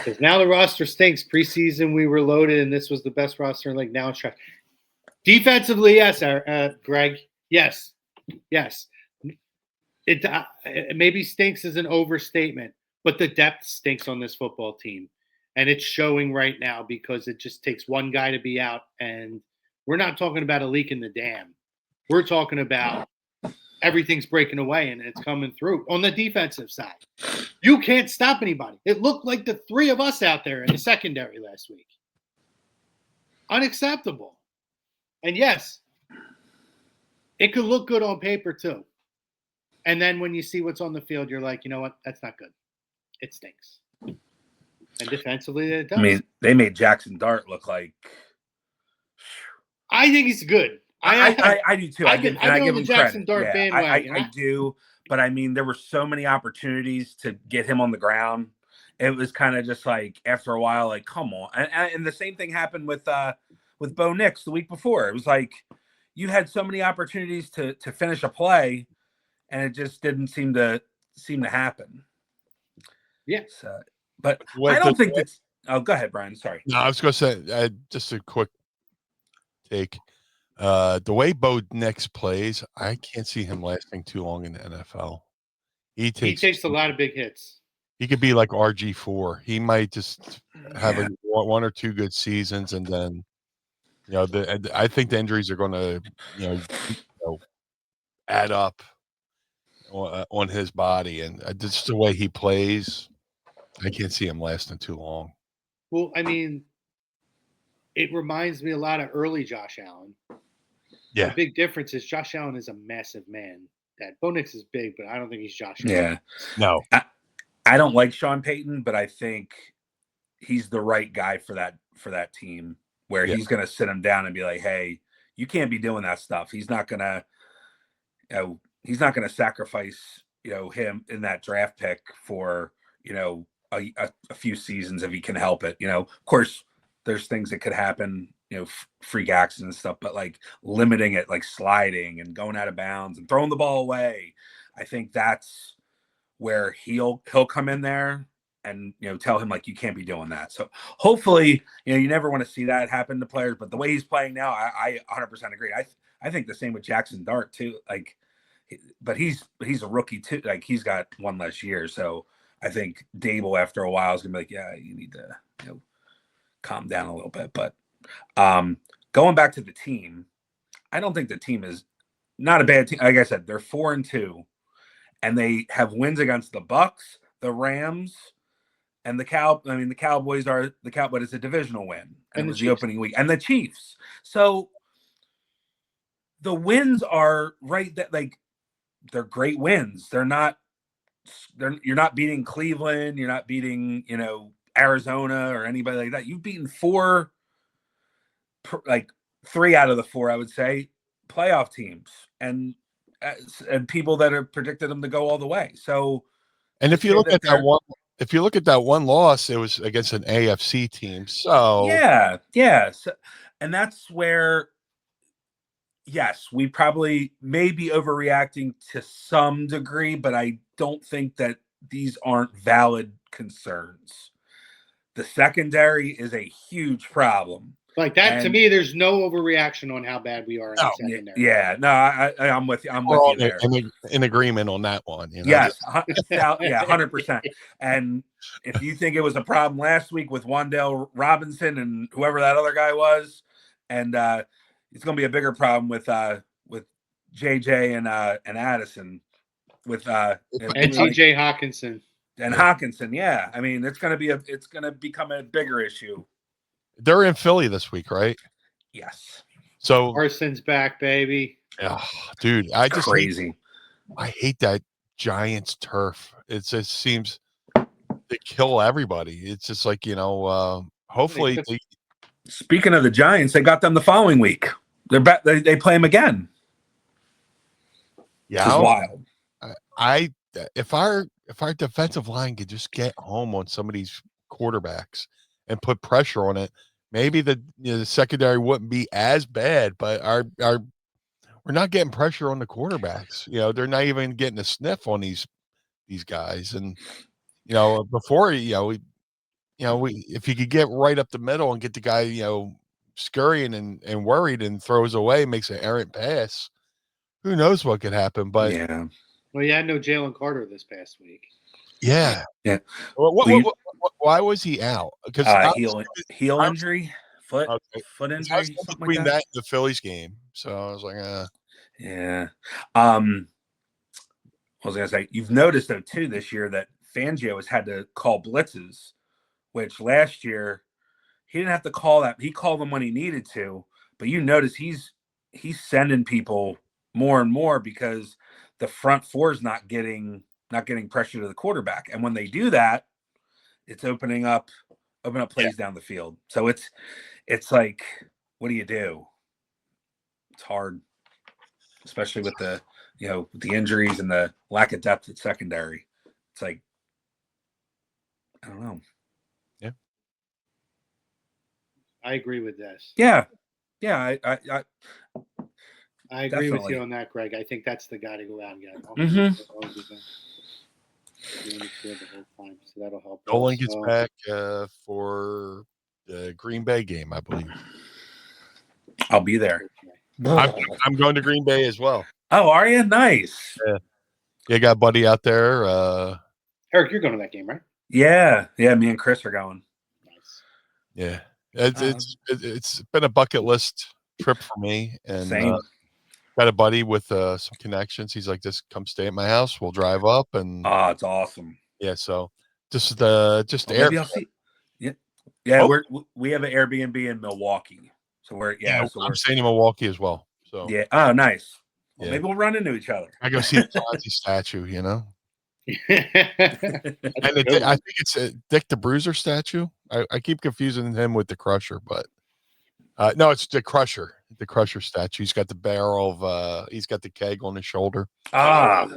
E: says, now the roster stinks. Preseason we were loaded and this was the best roster in the league. Now it's trash. Defensively, yes, Greg. Yes. It maybe stinks is an overstatement, but the depth stinks on this football team. And it's showing right now because it just takes one guy to be out. And we're not talking about a leak in the dam. We're talking about everything's breaking away and it's coming through on the defensive side. You can't stop anybody. It looked like the three of us out there in the secondary last week. Unacceptable. And yes, it could look good on paper too. And then when you see what's on the field, you're like, you know what? That's not good. It stinks. And defensively, it does.
F: I mean, they made Jackson Dart look like.
E: I think he's good.
F: I do too. I give him
E: Jackson
F: credit.
E: Dart bandwagon.
F: I do, but I mean, there were so many opportunities to get him on the ground. It was kind of just like after a while, like, come on. And the same thing happened with Bo Nix the week before. It was like you had so many opportunities to finish a play, and it just didn't seem to happen.
E: Yeah.
F: So, but I don't think that's. Oh, go ahead, Brian. Sorry.
B: No, I was going to say just a quick take. The way Bo Nix plays, I can't see him lasting too long in the NFL. He takes
E: a lot of big hits.
B: He could be like RG4. He might just have one or two good seasons, and then I think the injuries are going to add up on his body, and just the way he plays, I can't see him lasting too long.
E: Well, I mean, it reminds me a lot of early Josh Allen.
B: Yeah.
E: The big difference is Josh Allen is a massive man. That Bo Nix is big, but I don't think he's Josh Allen.
F: Yeah.
B: No.
F: I don't like Sean Payton, but I think he's the right guy for that team where he's going to sit him down and be like, "Hey, you can't be doing that stuff." He's not going to sacrifice, him in that draft pick for, a few seasons if he can help it. Of course, there's things that could happen, freak accidents and stuff, but like limiting it, like sliding and going out of bounds and throwing the ball away. I think that's where he'll come in there and, tell him like, you can't be doing that. So hopefully, you never want to see that happen to players, but the way he's playing now, I 100% agree. I think the same with Jackson Dart too. Like, but he's a rookie too. Like he's got one less year. So I think Dable after a while is gonna be like, yeah, you need to, calm down a little bit. But going back to the team, I don't think the team is not a bad team. Like I said, they're 4-2, and they have wins against the Bucks, the Rams, and the Cowboys are the Cowboys, but it's a divisional win, and it was the opening week, and the Chiefs. So the wins are right that like they're great wins. You're not beating Cleveland. You're not beating Arizona or anybody like that. You've beaten 3 out of the 4, I would say, playoff teams and people that have predicted them to go all the way. So,
B: and if you look at that one loss, it was against an AFC team. So
F: yeah. So, and that's where, yes, we probably may be overreacting to some degree, but I don't think that these aren't valid concerns. The secondary is a huge problem.
E: Like that, to me, there's no overreaction on how bad we are in the secondary.
F: Yeah, no, I'm with you. I'm with you there.
B: In agreement on that one.
F: Yes, 100%. And if you think it was a problem last week with Wan'Dale Robinson and whoever that other guy was, and it's going to be a bigger problem with JJ and Addison with
E: and TJ Hawkinson.
F: And Hawkinson, yeah. I mean, it's going to become a bigger issue.
B: They're in Philly this week, right?
F: Yes.
B: So
E: Carson's back, baby.
B: Oh, dude,
F: crazy.
B: I hate that Giants turf. It just seems they kill everybody. It's just like, hopefully.
F: Speaking of the Giants, they got them the following week. They're back. They play them again.
B: Yeah,
F: which is wild.
B: If our if our defensive line could just get home on some of these quarterbacks and put pressure on it, maybe the secondary wouldn't be as bad. But we're not getting pressure on the quarterbacks. They're not even getting a sniff on these guys. And before we if you could get right up the middle and get the guy scurrying and worried and throws away, makes an errant pass, who knows what could happen. But
F: Yeah.
E: Well, you had no Jalen Carter this past week.
B: yeah. Why was he out? Because
F: heel injury, foot injury, something
B: between
F: like that.
B: that and the Phillies game. So I was like,
F: yeah. I was gonna say, you've noticed though too this year that Fangio has had to call blitzes, which last year he didn't have to call that. He called them when he needed to, but you notice he's sending people more and more because the front four is not getting pressure to the quarterback, and when they do that, it's opening up plays down the field. So it's like, what do you do? It's hard, especially with the the injuries and the lack of depth at secondary. It's like, I don't know.
B: Yeah,
E: I agree with this.
F: Yeah.
E: I agree with you on that, Greg. I think that's the guy to go out and get. So that'll help.
B: Nolan gets back for the Green Bay game, I believe.
F: I'll be there.
B: I'm going to Green Bay as well.
F: Oh, are you? Nice.
B: Yeah, got a buddy out there.
E: Eric, you're going to that game, right?
F: Yeah. Me and Chris are going.
E: Nice.
B: Yeah, it's been a bucket list trip for me, and got a buddy with some connections. He's like, just come stay at my house. We'll drive up, and
F: it's awesome.
B: Yeah, so just
F: maybe I'll see. Yeah. We have an Airbnb in Milwaukee, so
B: I'm staying in Milwaukee as well. So
F: yeah. Oh, nice. Well,
B: Yeah.
F: maybe we'll run into each other.
B: I go see the Fonzie statue, And I think it's a Dick the Bruiser statue. I keep confusing him with the Crusher, but no, it's the Crusher. The Crusher statue. He's got the barrel of he's got the keg on his shoulder. Yeah.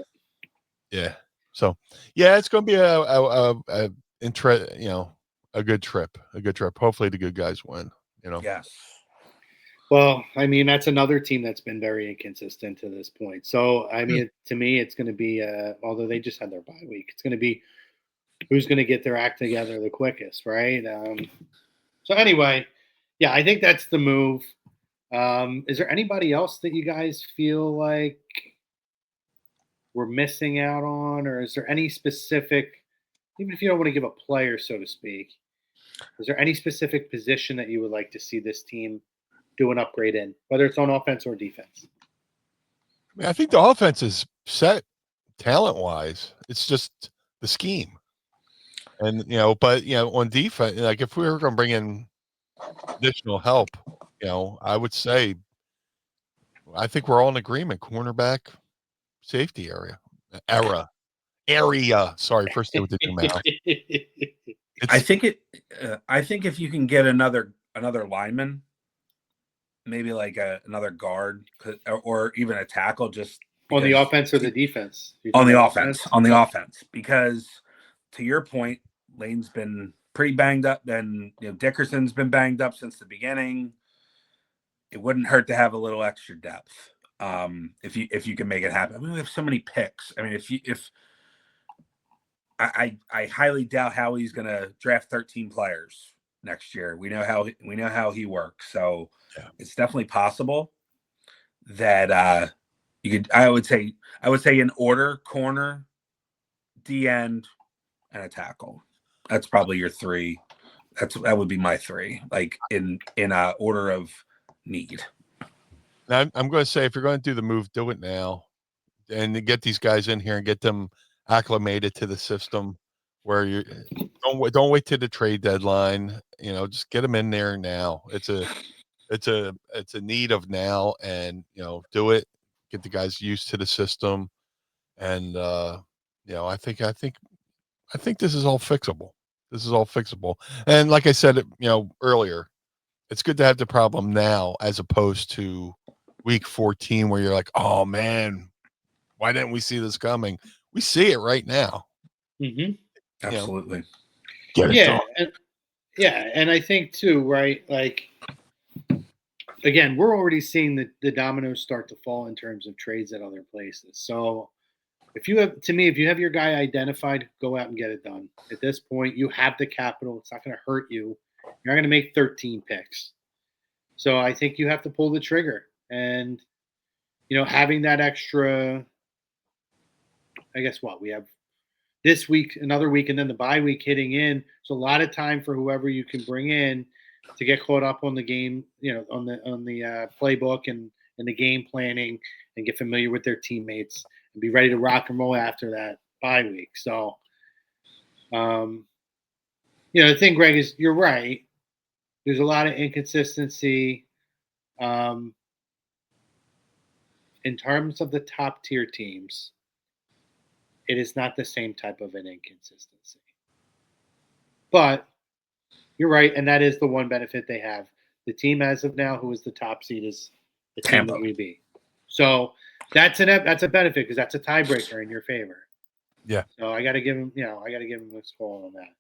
B: So yeah, it's going to be a good trip. A good trip. Hopefully the good guys win.
F: Yes.
E: Well, I mean, that's another team that's been very inconsistent to this point. So, I mean, to me, it's going to be, although they just had their bye week, it's going to be who's going to get their act together the quickest, right? So anyway, yeah, I think that's the move. Is there anybody else that you guys feel like we're missing out on, or is there any specific, even if you don't want to give a player, so to speak, is there any specific position that you would like to see this team do an upgrade in, whether it's on offense or defense?
B: I think the offense is set talent-wise. It's just the scheme. And, but, on defense, like if we were going to bring in additional help, I would say, I think we're all in agreement. Cornerback, safety area. Sorry, first thing with the mouth.
F: I think if you can get another lineman, maybe like another guard or even a tackle, just
E: on the offense or the defense?
F: On the offense, because to your point, Lane's been pretty banged up. Then Dickerson's been banged up since the beginning. It wouldn't hurt to have a little extra depth if you can make it happen. I mean, we have so many picks. I mean, I highly doubt Howie's going to draft 13 players next year. We know how he works, so it's definitely possible that you could. I would say in order: corner, D end, and a tackle. That's probably your three. That would be my three, like in order of need.
B: Now, I'm going to say, if you're going to do the move, do it now, and get these guys in here and get them acclimated to the system. Where you don't wait till the trade deadline. Just get them in there now. It's a need of now, and do it. Get the guys used to the system, and I think this is all fixable. This is all fixable. And like I said, earlier, it's good to have the problem now as opposed to week 14 where you're like, oh man, why didn't we see this coming? We see it right now.
E: Mm-hmm.
F: Absolutely.
B: Get it
E: Yeah,
B: done.
E: and I think too, right? Like, again, we're already seeing the dominoes start to fall in terms of trades at other places. So, if you have your guy identified, go out and get it done. At this point, you have the capital. It's not going to hurt you. You're not going to make 13 picks. So I think you have to pull the trigger. And, having that extra, I guess we have this week, another week, and then the bye week hitting in. So a lot of time for whoever you can bring in to get caught up on the game, on the playbook and the game planning, and get familiar with their teammates and be ready to rock and roll after that bye week. So, the thing, Greg, is you're right. There's a lot of inconsistency in terms of the top tier teams. It is not the same type of an inconsistency. But you're right, and that is the one benefit they have. The team as of now, who is the top seed, is the team
F: Tampa.
E: that we beat. So that's a benefit because that's a tiebreaker in your favor.
B: Yeah.
E: So I got to give him, a score on that.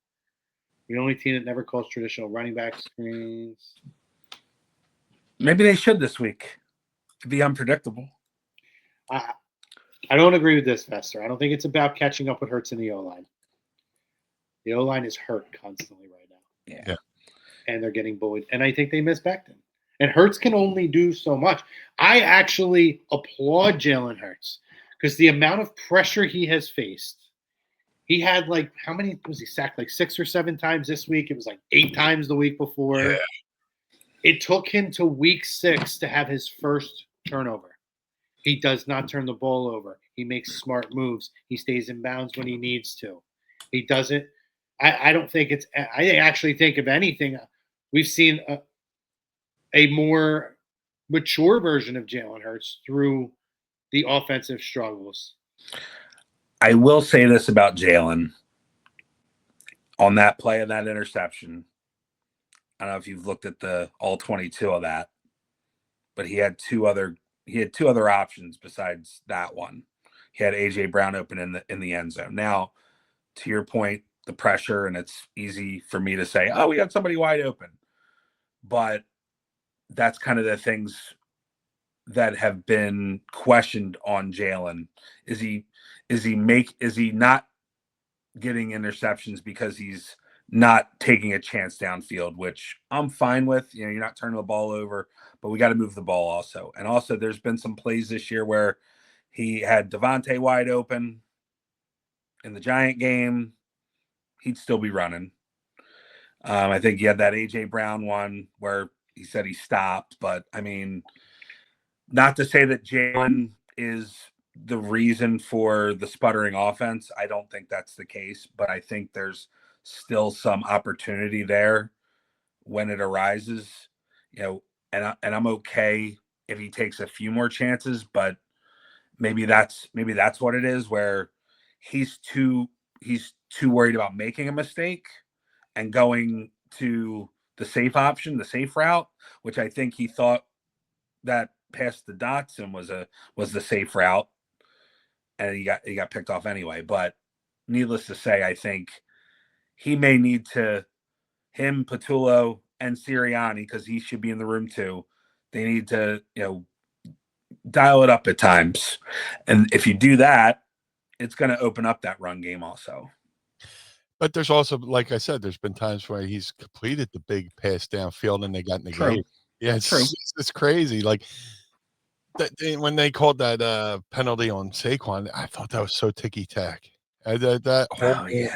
E: The only team that never calls traditional running back screens.
F: Maybe they should this week. To be unpredictable.
E: I don't agree with this, Fester. I don't think it's about catching up with Hurts in the O-line. The O-line is hurt constantly right now.
F: Yeah.
E: And they're getting bullied. And I think they miss Becton. And Hurts can only do so much. I actually applaud Jalen Hurts because the amount of pressure he has faced. He had how many was he sacked? 6 or 7 times this week. It was 8 times the week before.
B: Yeah.
E: It took him to week 6 to have his first turnover. He does not turn the ball over. He makes smart moves. He stays in bounds when he needs to. He doesn't. I don't think it's. I actually think, if anything, we've seen a more mature version of Jalen Hurts through the offensive struggles.
F: I will say this about Jalen. On that play of that interception, I don't know if you've looked at the all 22 of that, but he had two other options besides that one. He had AJ Brown open in the end zone. Now, to your point, the pressure, and it's easy for me to say, "Oh, we got somebody wide open," but that's kind of the things that have been questioned on Jalen. Is he not getting interceptions because he's not taking a chance downfield, which I'm fine with. You're not turning the ball over, but we got to move the ball also. And also, there's been some plays this year where he had DeVonta wide open in the Giant game. He'd still be running. I think he had that AJ Brown one where he said he stopped, but I mean, not to say that Jalen is the reason for the sputtering offense. I don't think that's the case, but I think there's still some opportunity there when it arises, and I'm okay if he takes a few more chances, but maybe that's what it is, where he's too worried about making a mistake and going to the safe option, the safe route, which I think he thought that past the Dotson was the safe route, and he got picked off anyway. But needless to say, I think he may need to, him, Patullo, and Siriani, because he should be in the room too. They need to, dial it up at times. And if you do that, it's going to open up that run game also.
B: But there's also, like I said, there's been times where he's completed the big pass downfield and they got negated. Yeah, it's crazy. When they called that penalty on Saquon, I thought that was so ticky-tack. That whole,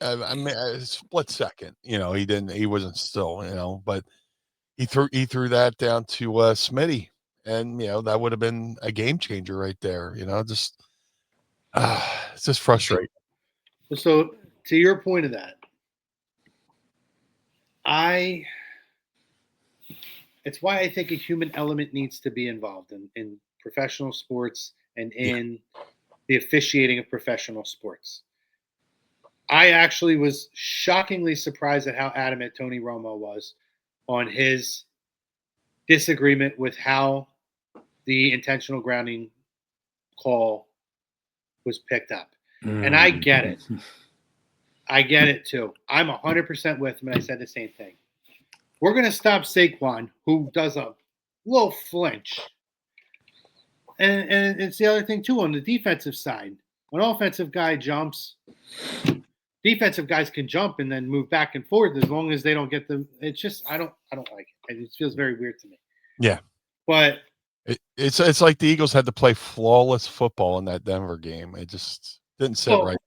B: I mean, a split second, he wasn't still, but he threw that down to Smitty, and that would have been a game changer right there. It's just frustrating.
E: So to your point of that, it's why I think a human element needs to be involved in professional sports and in the officiating of professional sports. I actually was shockingly surprised at how adamant Tony Romo was on his disagreement with how the intentional grounding call was picked up. And I get it. I get it too. I'm 100% with him, and I said the same thing. We're going to stop Saquon, who does a little flinch. And it's the other thing, too, on the defensive side. When an offensive guy jumps, defensive guys can jump and then move back and forth as long as they don't get the. It's just I don't like it. It feels very weird to me.
B: Yeah,
E: but
B: it's like the Eagles had to play flawless football in that Denver game. It just didn't sit right.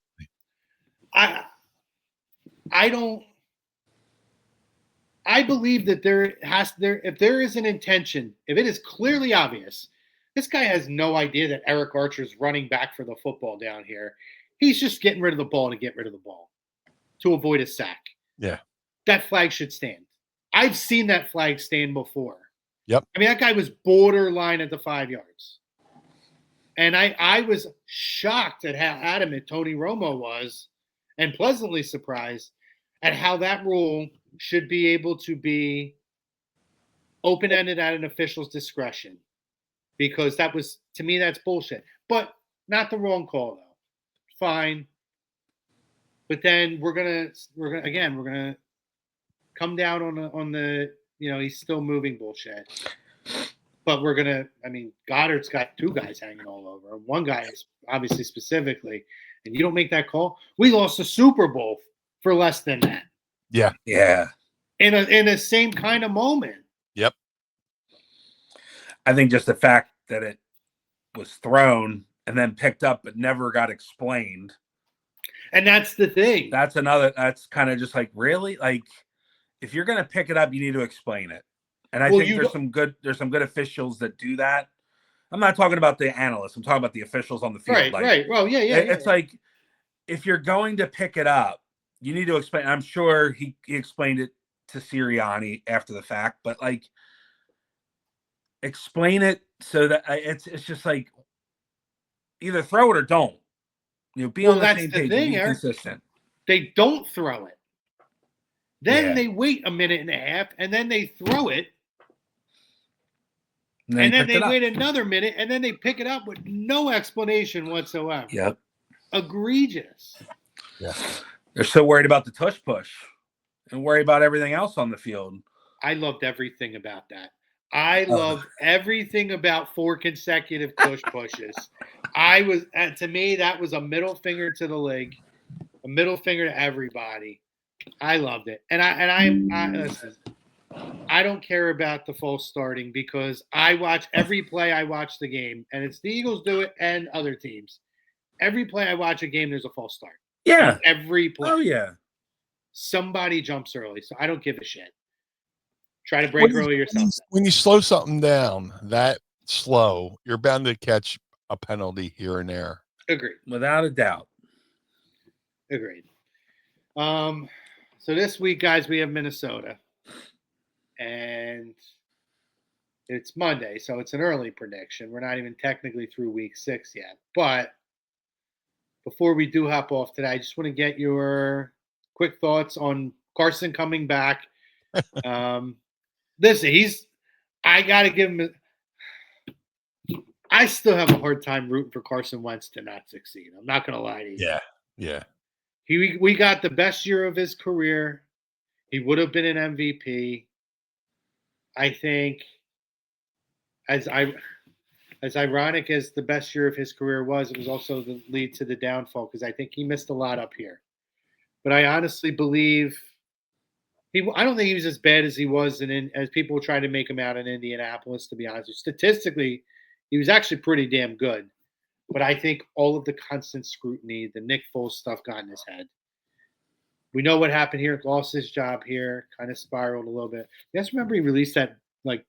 E: I don't. I believe that if there is an intention, if it is clearly obvious, this guy has no idea that Eric Archer's running back for the football down here. He's just getting rid of the ball to get rid of the ball to avoid a sack.
B: Yeah.
E: That flag should stand. I've seen that flag stand before.
B: Yep.
E: I mean, that guy was borderline at the 5 yards. And I was shocked at how adamant Tony Romo was and pleasantly surprised at how that rule should be able to be open-ended at an official's discretion. Because that was, to me, that's bullshit. But not the wrong call, though. Fine. But then we're gonna come down on the he's still moving bullshit. But Goddard's got two guys hanging all over. One guy is obviously specifically, and you don't make that call. We lost the Super Bowl for less than that.
B: Yeah.
F: Yeah.
E: In a same kind of moment.
B: Yep.
F: I think just the fact that it was thrown and then picked up but never got explained.
E: And that's the thing.
F: That's kind of just like, really? Like, if you're going to pick it up, you need to explain it. And I think there's some good officials that do that. I'm not talking about the analysts. I'm talking about the officials on the field.
E: Right. Well, yeah.
F: It's like, if you're going to pick it up, you need to explain. I'm sure he explained it to Siriani after the fact, but like, explain it so that it's just like, either throw it or don't. Be on the same page. Be consistent.
E: They don't throw it. Then they wait a minute and a half, and then they throw it. And then they wait another minute, and then they pick it up with no explanation whatsoever.
F: Yep.
E: Egregious.
B: Yeah.
F: They're so worried about the tush push and worry about everything else on the field.
E: I loved everything about that. I loved everything about 4 consecutive tush pushes. To me, that was a middle finger to the league, a middle finger to everybody. I loved it. And listen, I don't care about the false starting because I watch every play. I watch the game, and it's the Eagles do it and other teams. Every play I watch a game, there's a false start.
F: Yeah.
E: Every play.
F: Oh, yeah.
E: Somebody jumps early, so I don't give a shit. Try to break early yourself.
B: When you slow something down that slow, you're bound to catch a penalty here and there.
E: Agreed.
F: Without a doubt.
E: Agreed. So this week, guys, we have Minnesota. And it's Monday, so it's an early prediction. We're not even technically through week 6 yet. But before we do hop off today, I just want to get your quick thoughts on Carson coming back. Listen, I got to give him I still have a hard time rooting for Carson Wentz to not succeed. I'm not going to lie to you.
B: Yeah.
E: We got the best year of his career. He would have been an MVP. I think as ironic as the best year of his career was, it was also the lead to the downfall because I think he missed a lot up here. But I honestly believe I don't think he was as bad as he was as people try to make him out in Indianapolis, to be honest. Statistically, he was actually pretty damn good. But I think all of the constant scrutiny, the Nick Foles stuff got in his head. We know what happened here. Lost his job here. Kind of spiraled a little bit. You guys remember he released that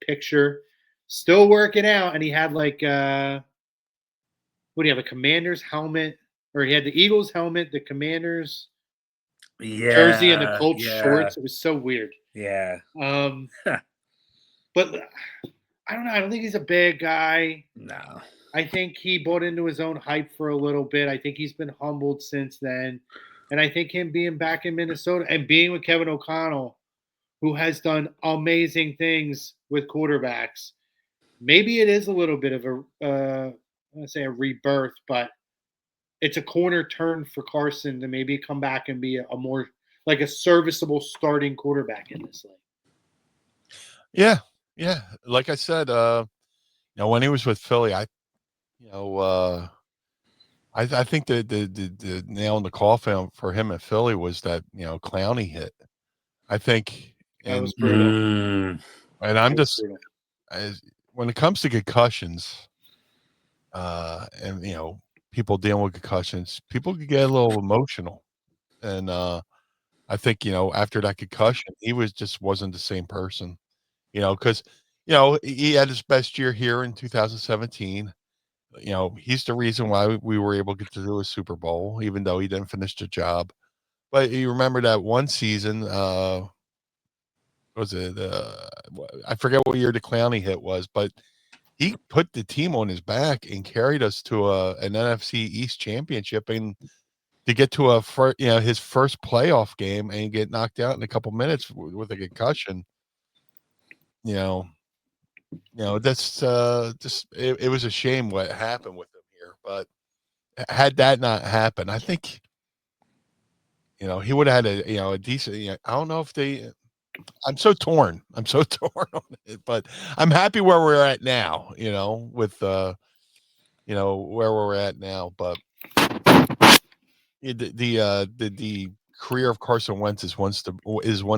E: picture, still working out, and he had what do you have? A Commanders helmet, or he had the Eagles helmet, the Commanders jersey, and the Colts shorts. It was so weird.
F: Yeah.
E: But I don't know. I don't think he's a bad guy.
F: No.
E: I think he bought into his own hype for a little bit. I think he's been humbled since then. And I think him being back in Minnesota and being with Kevin O'Connell, who has done amazing things with quarterbacks, maybe it is a little bit of a rebirth, but it's a corner turn for Carson to maybe come back and be a more like a serviceable starting quarterback in this league.
B: Yeah. Like I said, when he was with Philly, I think the nail in the coffin for him at Philly was that Clowney hit. I think,
E: That was
B: and
E: brutal.
B: and I'm just when it comes to concussions, and people dealing with concussions, people could get a little emotional, and I think after that concussion, he wasn't the same person, because he had his best year here in 2017. He's the reason why we were able to get to do a Super Bowl, even though he didn't finish the job. But you remember that one season, was it? I forget what year the Clowney hit was, but he put the team on his back and carried us to an NFC East championship, and to get to his first playoff game and get knocked out in a couple minutes with a concussion. That's just it was a shame what happened with him here. But had that not happened, I think he would have had a decent. I don't know if they. I'm so torn. I'm so torn on it, but I'm happy where we're at now. With where we're at now, but the career of Carson Wentz is one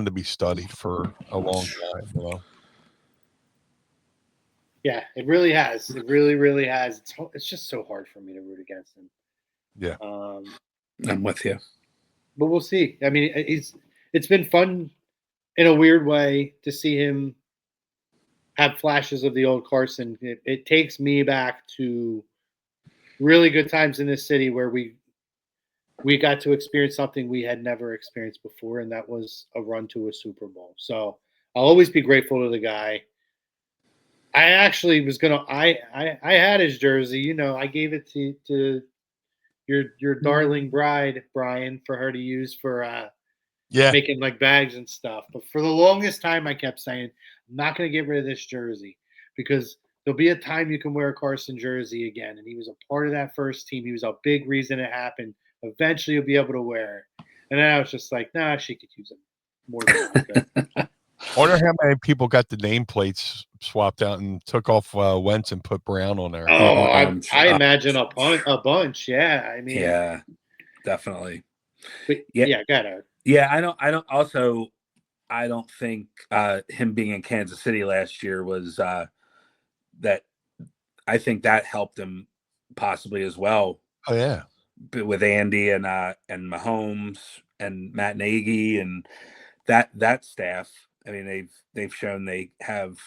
B: to be studied for a long time.
E: Yeah, it really has. It really, really has. It's just so hard for me to root against him.
B: Yeah,
F: I'm with you.
E: But we'll see. I mean, it's been fun in a weird way to see him have flashes of the old Carson. It takes me back to really good times in this city where we got to experience something we had never experienced before, and that was a run to a Super Bowl. So I'll always be grateful to the guy. I actually was gonna. I had his jersey. I gave it to your darling bride, Brian, for her to use for making like bags and stuff. But for the longest time, I kept saying, I'm not gonna get rid of this jersey because there'll be a time you can wear a Carson jersey again. And he was a part of that first team. He was a big reason it happened. Eventually, you'll be able to wear it. And then I was just like, nah, she could use it more than I could.
B: I wonder how many people got the nameplates swapped out and took off Wentz and put Brown on there.
E: Oh, I imagine a bunch. Yeah, I mean,
F: yeah, definitely.
E: But yeah, got it.
F: Yeah, I don't think him being in Kansas City last year was that. I think that helped him possibly as well.
B: Oh yeah,
F: with Andy and Mahomes and Matt Nagy and that staff. I mean, they've shown they have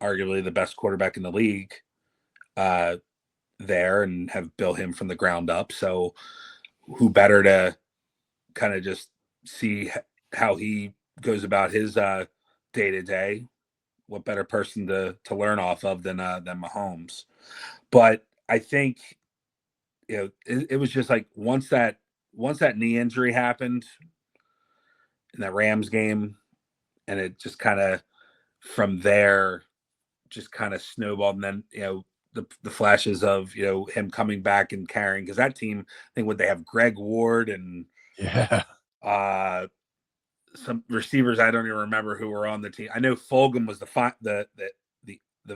F: arguably the best quarterback in the league there, and have built him from the ground up. So who better to kind of just see how he goes about his day to day? What better person to learn off of than Mahomes? But I think it was just like once that knee injury happened in that Rams game, and it just kind of from there just kind of snowballed. And then the flashes of him coming back and carrying, because that team, I think, would they have Greg Ward and some receivers I don't even remember who were on the team. I know Fulgham was the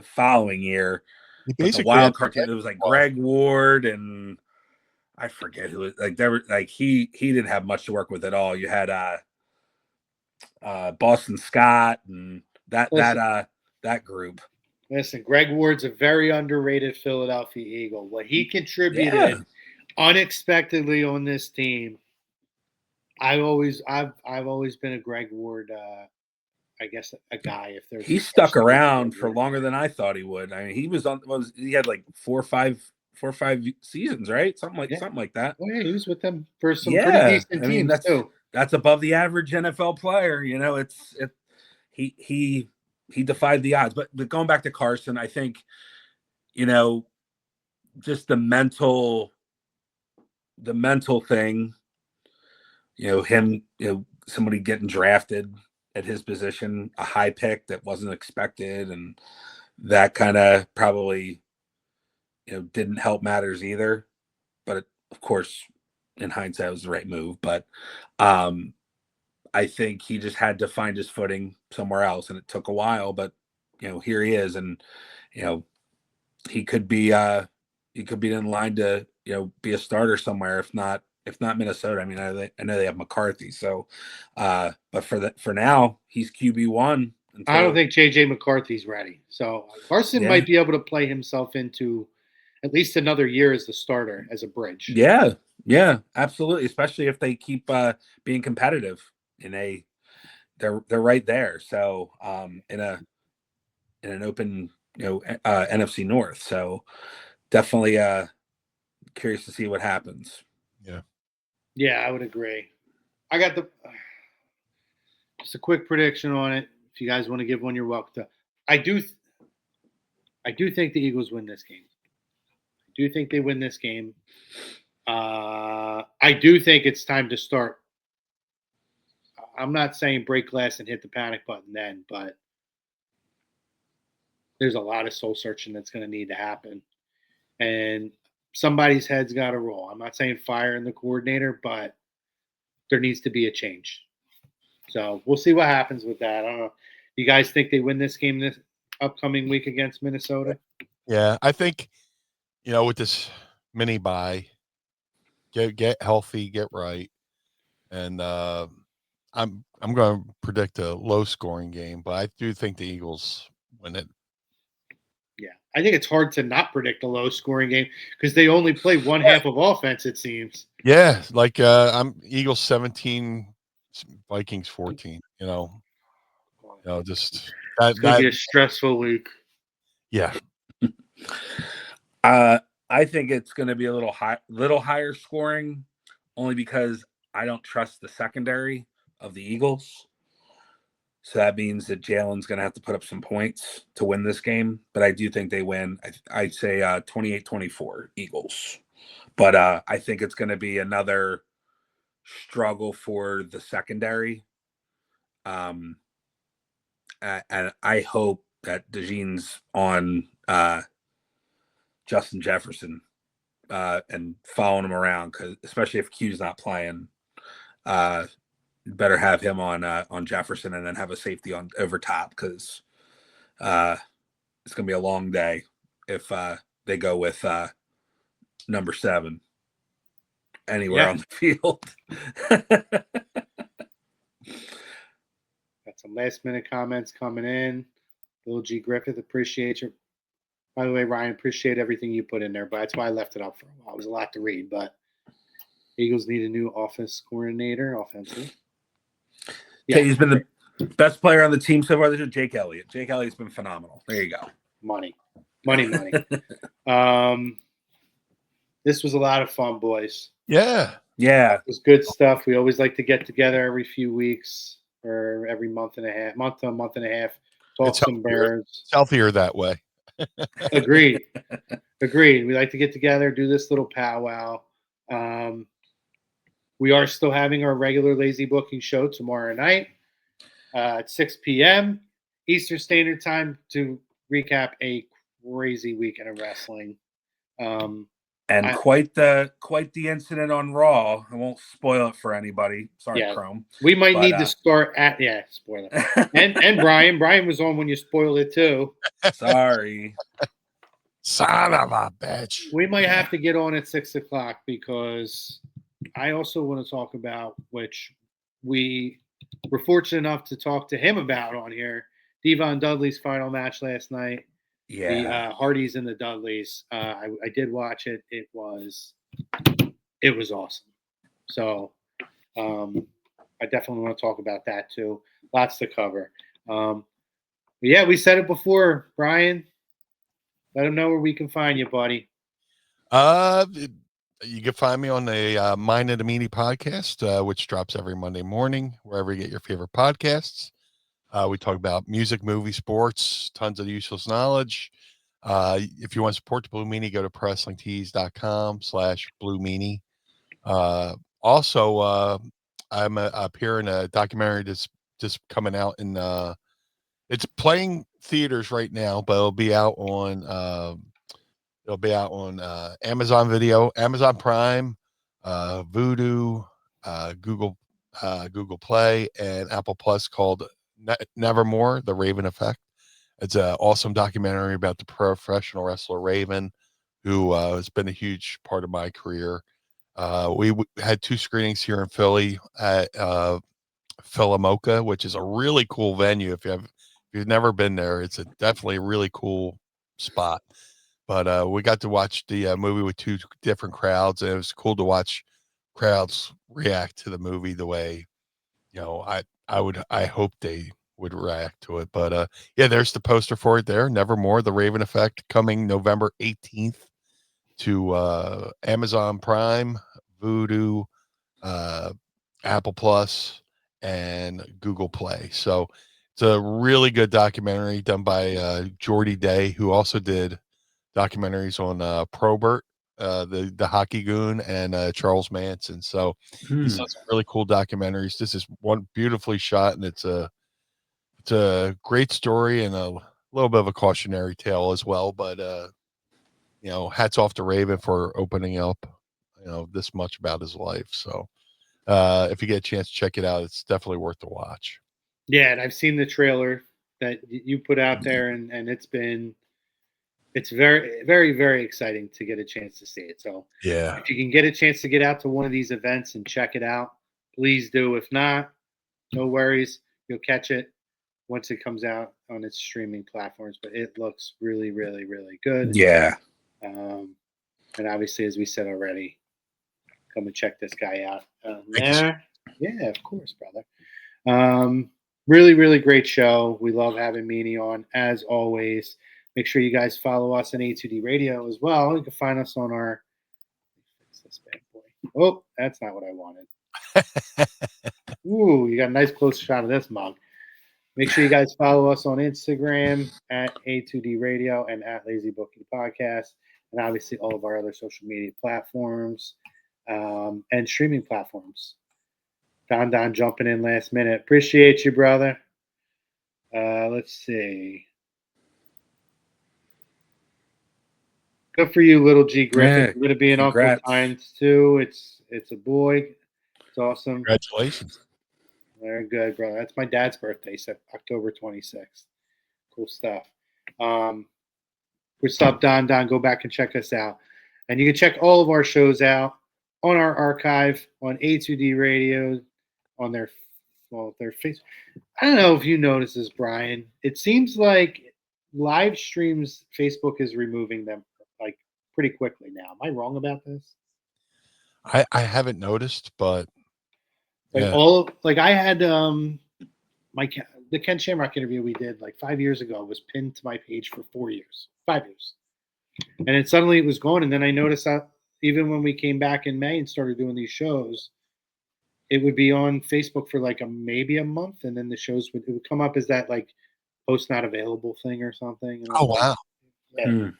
F: following year. The wild card team, it was like Greg Ward and I forget who it, like there were like he didn't have much to work with at all. You had Boston Scott and that group.
E: Listen, Greg Ward's a very underrated Philadelphia Eagle. What he contributed unexpectedly on this team. I've always been a Greg Ward I guess a guy. If there's
F: he stuck around for longer than I thought he would. I mean, he had like four or five seasons, right? Something like that.
E: Oh yeah, he was with them for some pretty decent teams too.
F: That's above the average NFL player. He defied the odds. But going back to Carson, I think just the mental thing. Him, somebody getting drafted at his position, a high pick that wasn't expected, and that kind of probably didn't help matters either. But of course, in hindsight, it was the right move. But I think he just had to find his footing somewhere else, and it took a while. But here he is, and he could be in line to be a starter somewhere, if not Minnesota. I mean, I know they have McCarthy, so but for now he's QB1.
E: I don't think JJ McCarthy's ready. So Carson might be able to play himself into at least another year as the starter, as a bridge.
F: Yeah, absolutely. Especially if they keep being competitive they're right there. So in an open NFC North. So definitely curious to see what happens.
E: Yeah, I would agree. I got just a quick prediction on it. If you guys want to give one, you're welcome to. I do think the Eagles win this game. I do think they win this game. I do think it's time to start. I'm not saying break glass and hit the panic button then, but there's a lot of soul searching that's going to need to happen. And somebody's head's got to roll. I'm not saying firing the coordinator, but there needs to be a change. So we'll see what happens with that. I don't know. You guys think they win this game this upcoming week against Minnesota?
B: Yeah, I think, with this mini bye, get healthy, get right. And I'm going to predict a low scoring game, but I do think the Eagles win it.
E: Yeah, I think it's hard to not predict a low scoring game because they only play one half of offense, it seems.
B: Yeah, like I'm Eagles 17, Vikings 14. Just
E: it's going to be a stressful week.
B: Yeah.
F: I think it's going to be a little higher scoring, only because I don't trust the secondary of the Eagles. So that means that Jalen's going to have to put up some points to win this game. But I do think they win. I'd say 28-24 Eagles. But I think it's going to be another struggle for the secondary. And I hope that DeJean's on Justin Jefferson and following him around, because especially if Q's not playing, better have him on Jefferson and then have a safety on over top, because it's going to be a long day if they go with number 7 anywhere on the field.
E: Got some last minute comments coming in. Lil G Griffith, appreciate you. By the way, Ryan, appreciate everything you put in there, but that's why I left it up for a while. It was a lot to read, but Eagles need a new offense coordinator, offensive.
F: Yeah, he's been the best player on the team so far this year. Jake Elliott. Jake Elliott's been phenomenal. There you go.
E: Money. This was a lot of fun, boys.
B: Yeah.
E: It was good stuff. We always like to get together every few weeks or every month to a month and a half. Talk some Bears.
B: It's healthier that way.
E: Agreed. We like to get together, do this little powwow. We are still having our regular Lazy Booking show tomorrow night at 6 p.m. Eastern Standard Time to recap a crazy weekend of wrestling.
F: And quite the incident on Raw. I won't spoil it for anybody. Sorry, Chrome.
E: We might need to start at spoiler. and Brian was on when you spoiled it too.
F: Sorry.
B: Son of a bitch.
E: We might have to get on at 6 o'clock because I also want to talk about, which we were fortunate enough to talk to him about on here, Devon Dudley's final match last night.
F: Yeah,
E: the Hardys and the Dudleys. I did watch it. It was awesome. So I definitely want to talk about that too. Lots to cover. Yeah, we said it before, Brian. Let them know where we can find you, buddy.
B: You can find me on the Mind of the Meanie podcast, which drops every Monday morning, wherever you get your favorite podcasts. We talk about music, movie, sports, tons of useless knowledge. If you want to support the Blue Meanie, go to prowrestlingtees.com/Blue Meanie. Also, I'm appearing in a documentary that's just coming out in it's playing theaters right now, but it'll be out on Amazon Video, Amazon Prime, Voodoo, Google Play, and Apple Plus called Nevermore: The Raven Effect. It's an awesome documentary about the professional wrestler Raven, who has been a huge part of my career. We had 2 screenings here in Philly at Philomoka, which is a really cool venue. If you've never been there, it's definitely a really cool spot. But we got to watch the movie with 2 different crowds, and it was cool to watch crowds react to the movie the way, I hope they would react to it. But yeah, there's the poster for it there. Nevermore: The Raven Effect, coming November 18th to Amazon Prime, Vudu, Apple Plus, and Google Play. So it's a really good documentary done by Jordy Day, who also did documentaries on Probert, the hockey goon, and Charles Manson. So he's done some really cool documentaries. This is one beautifully shot, and it's a great story and a little bit of a cautionary tale as well. But hats off to Raven for opening up, this much about his life. So if you get a chance to check it out, it's definitely worth the watch.
E: Yeah, and I've seen the trailer that you put out there, and it's very, very, very exciting to get a chance to see it. So
B: Yeah.
E: if you can get a chance to get out to one of these events and check it out, please do. If not, no worries. You'll catch it once it comes out on its streaming platforms. But it looks really, really, really good.
F: Yeah.
E: And obviously, as we said already, come and check this guy out. Yeah, of course, brother. Really, really great show. We love having Meanie on, as always. Make sure you guys follow us on A2D Radio as well. You can find us on our. This bad boy. Oh, that's not what I wanted. Ooh, you got a nice close shot of this mug. Make sure you guys follow us on Instagram at A2D Radio and at Lazy Booking Podcast, and obviously all of our other social media platforms and streaming platforms. Don jumping in last minute. Appreciate you, brother. Let's see. Good for you, little G Griffin.
F: Yeah,
E: You're going to be an
F: congrats.
E: Uncle Times too. It's a boy. It's awesome.
B: Congratulations.
E: Very good, brother. That's my dad's birthday, so October 26th. Cool stuff. What's up, Don? Go back and check us out. And you can check all of our shows out on our archive on A2D Radio on their face. I don't know if you notice this, Brian. It seems like live streams, Facebook is removing them like pretty quickly now. Am I wrong about this?
B: I haven't noticed, but
E: Like
B: yeah.
E: I had the Ken Shamrock interview we did like 5 years ago was pinned to my page for 5 years, and then suddenly it was gone. And then I noticed that even when we came back in May and started doing these shows, it would be on Facebook for like maybe a month, and then the shows would come up as that like post not available thing or something. And
B: Oh wow.
E: Yeah.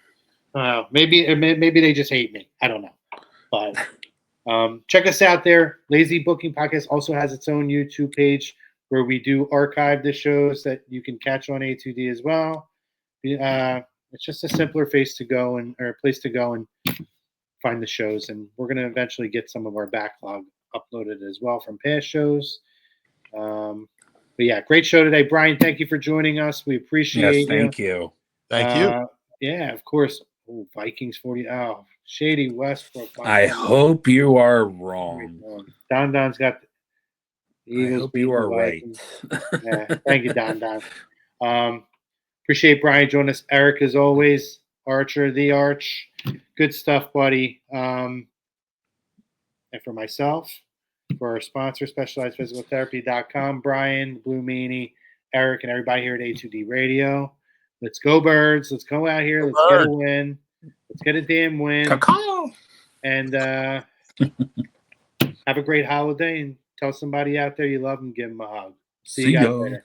E: Maybe they just hate me. I don't know, but check us out there. Lazy Booking Podcast also has its own YouTube page where we do archive the shows that you can catch on A2D as well. It's just a simpler place to go and find the shows, and we're going to eventually get some of our backlog uploaded as well from past shows. But yeah, great show today, Brian. Thank you for joining us. We appreciate
F: Yes, thank you.
B: Thank you.
E: Yeah, of course. Oh, Vikings 40. Oh, Shady Westbrook.
F: I hope you are wrong.
E: Don's got the Eagles.
F: I hope you are right.
E: Yeah, thank you, Don. Appreciate Brian joining us. Eric, as always, Archer, the Arch. Good stuff, buddy. And for myself, for our sponsor, SpecializedPhysicalTherapy.com, Brian, Blue Meanie, Eric, and everybody here at A2D Radio. Let's go, Birds. Let's go out here. Let's get a win. Let's get a damn win.
F: Caw-caw.
E: And have a great holiday, and tell somebody out there you love them. Give them a hug. See you guys later.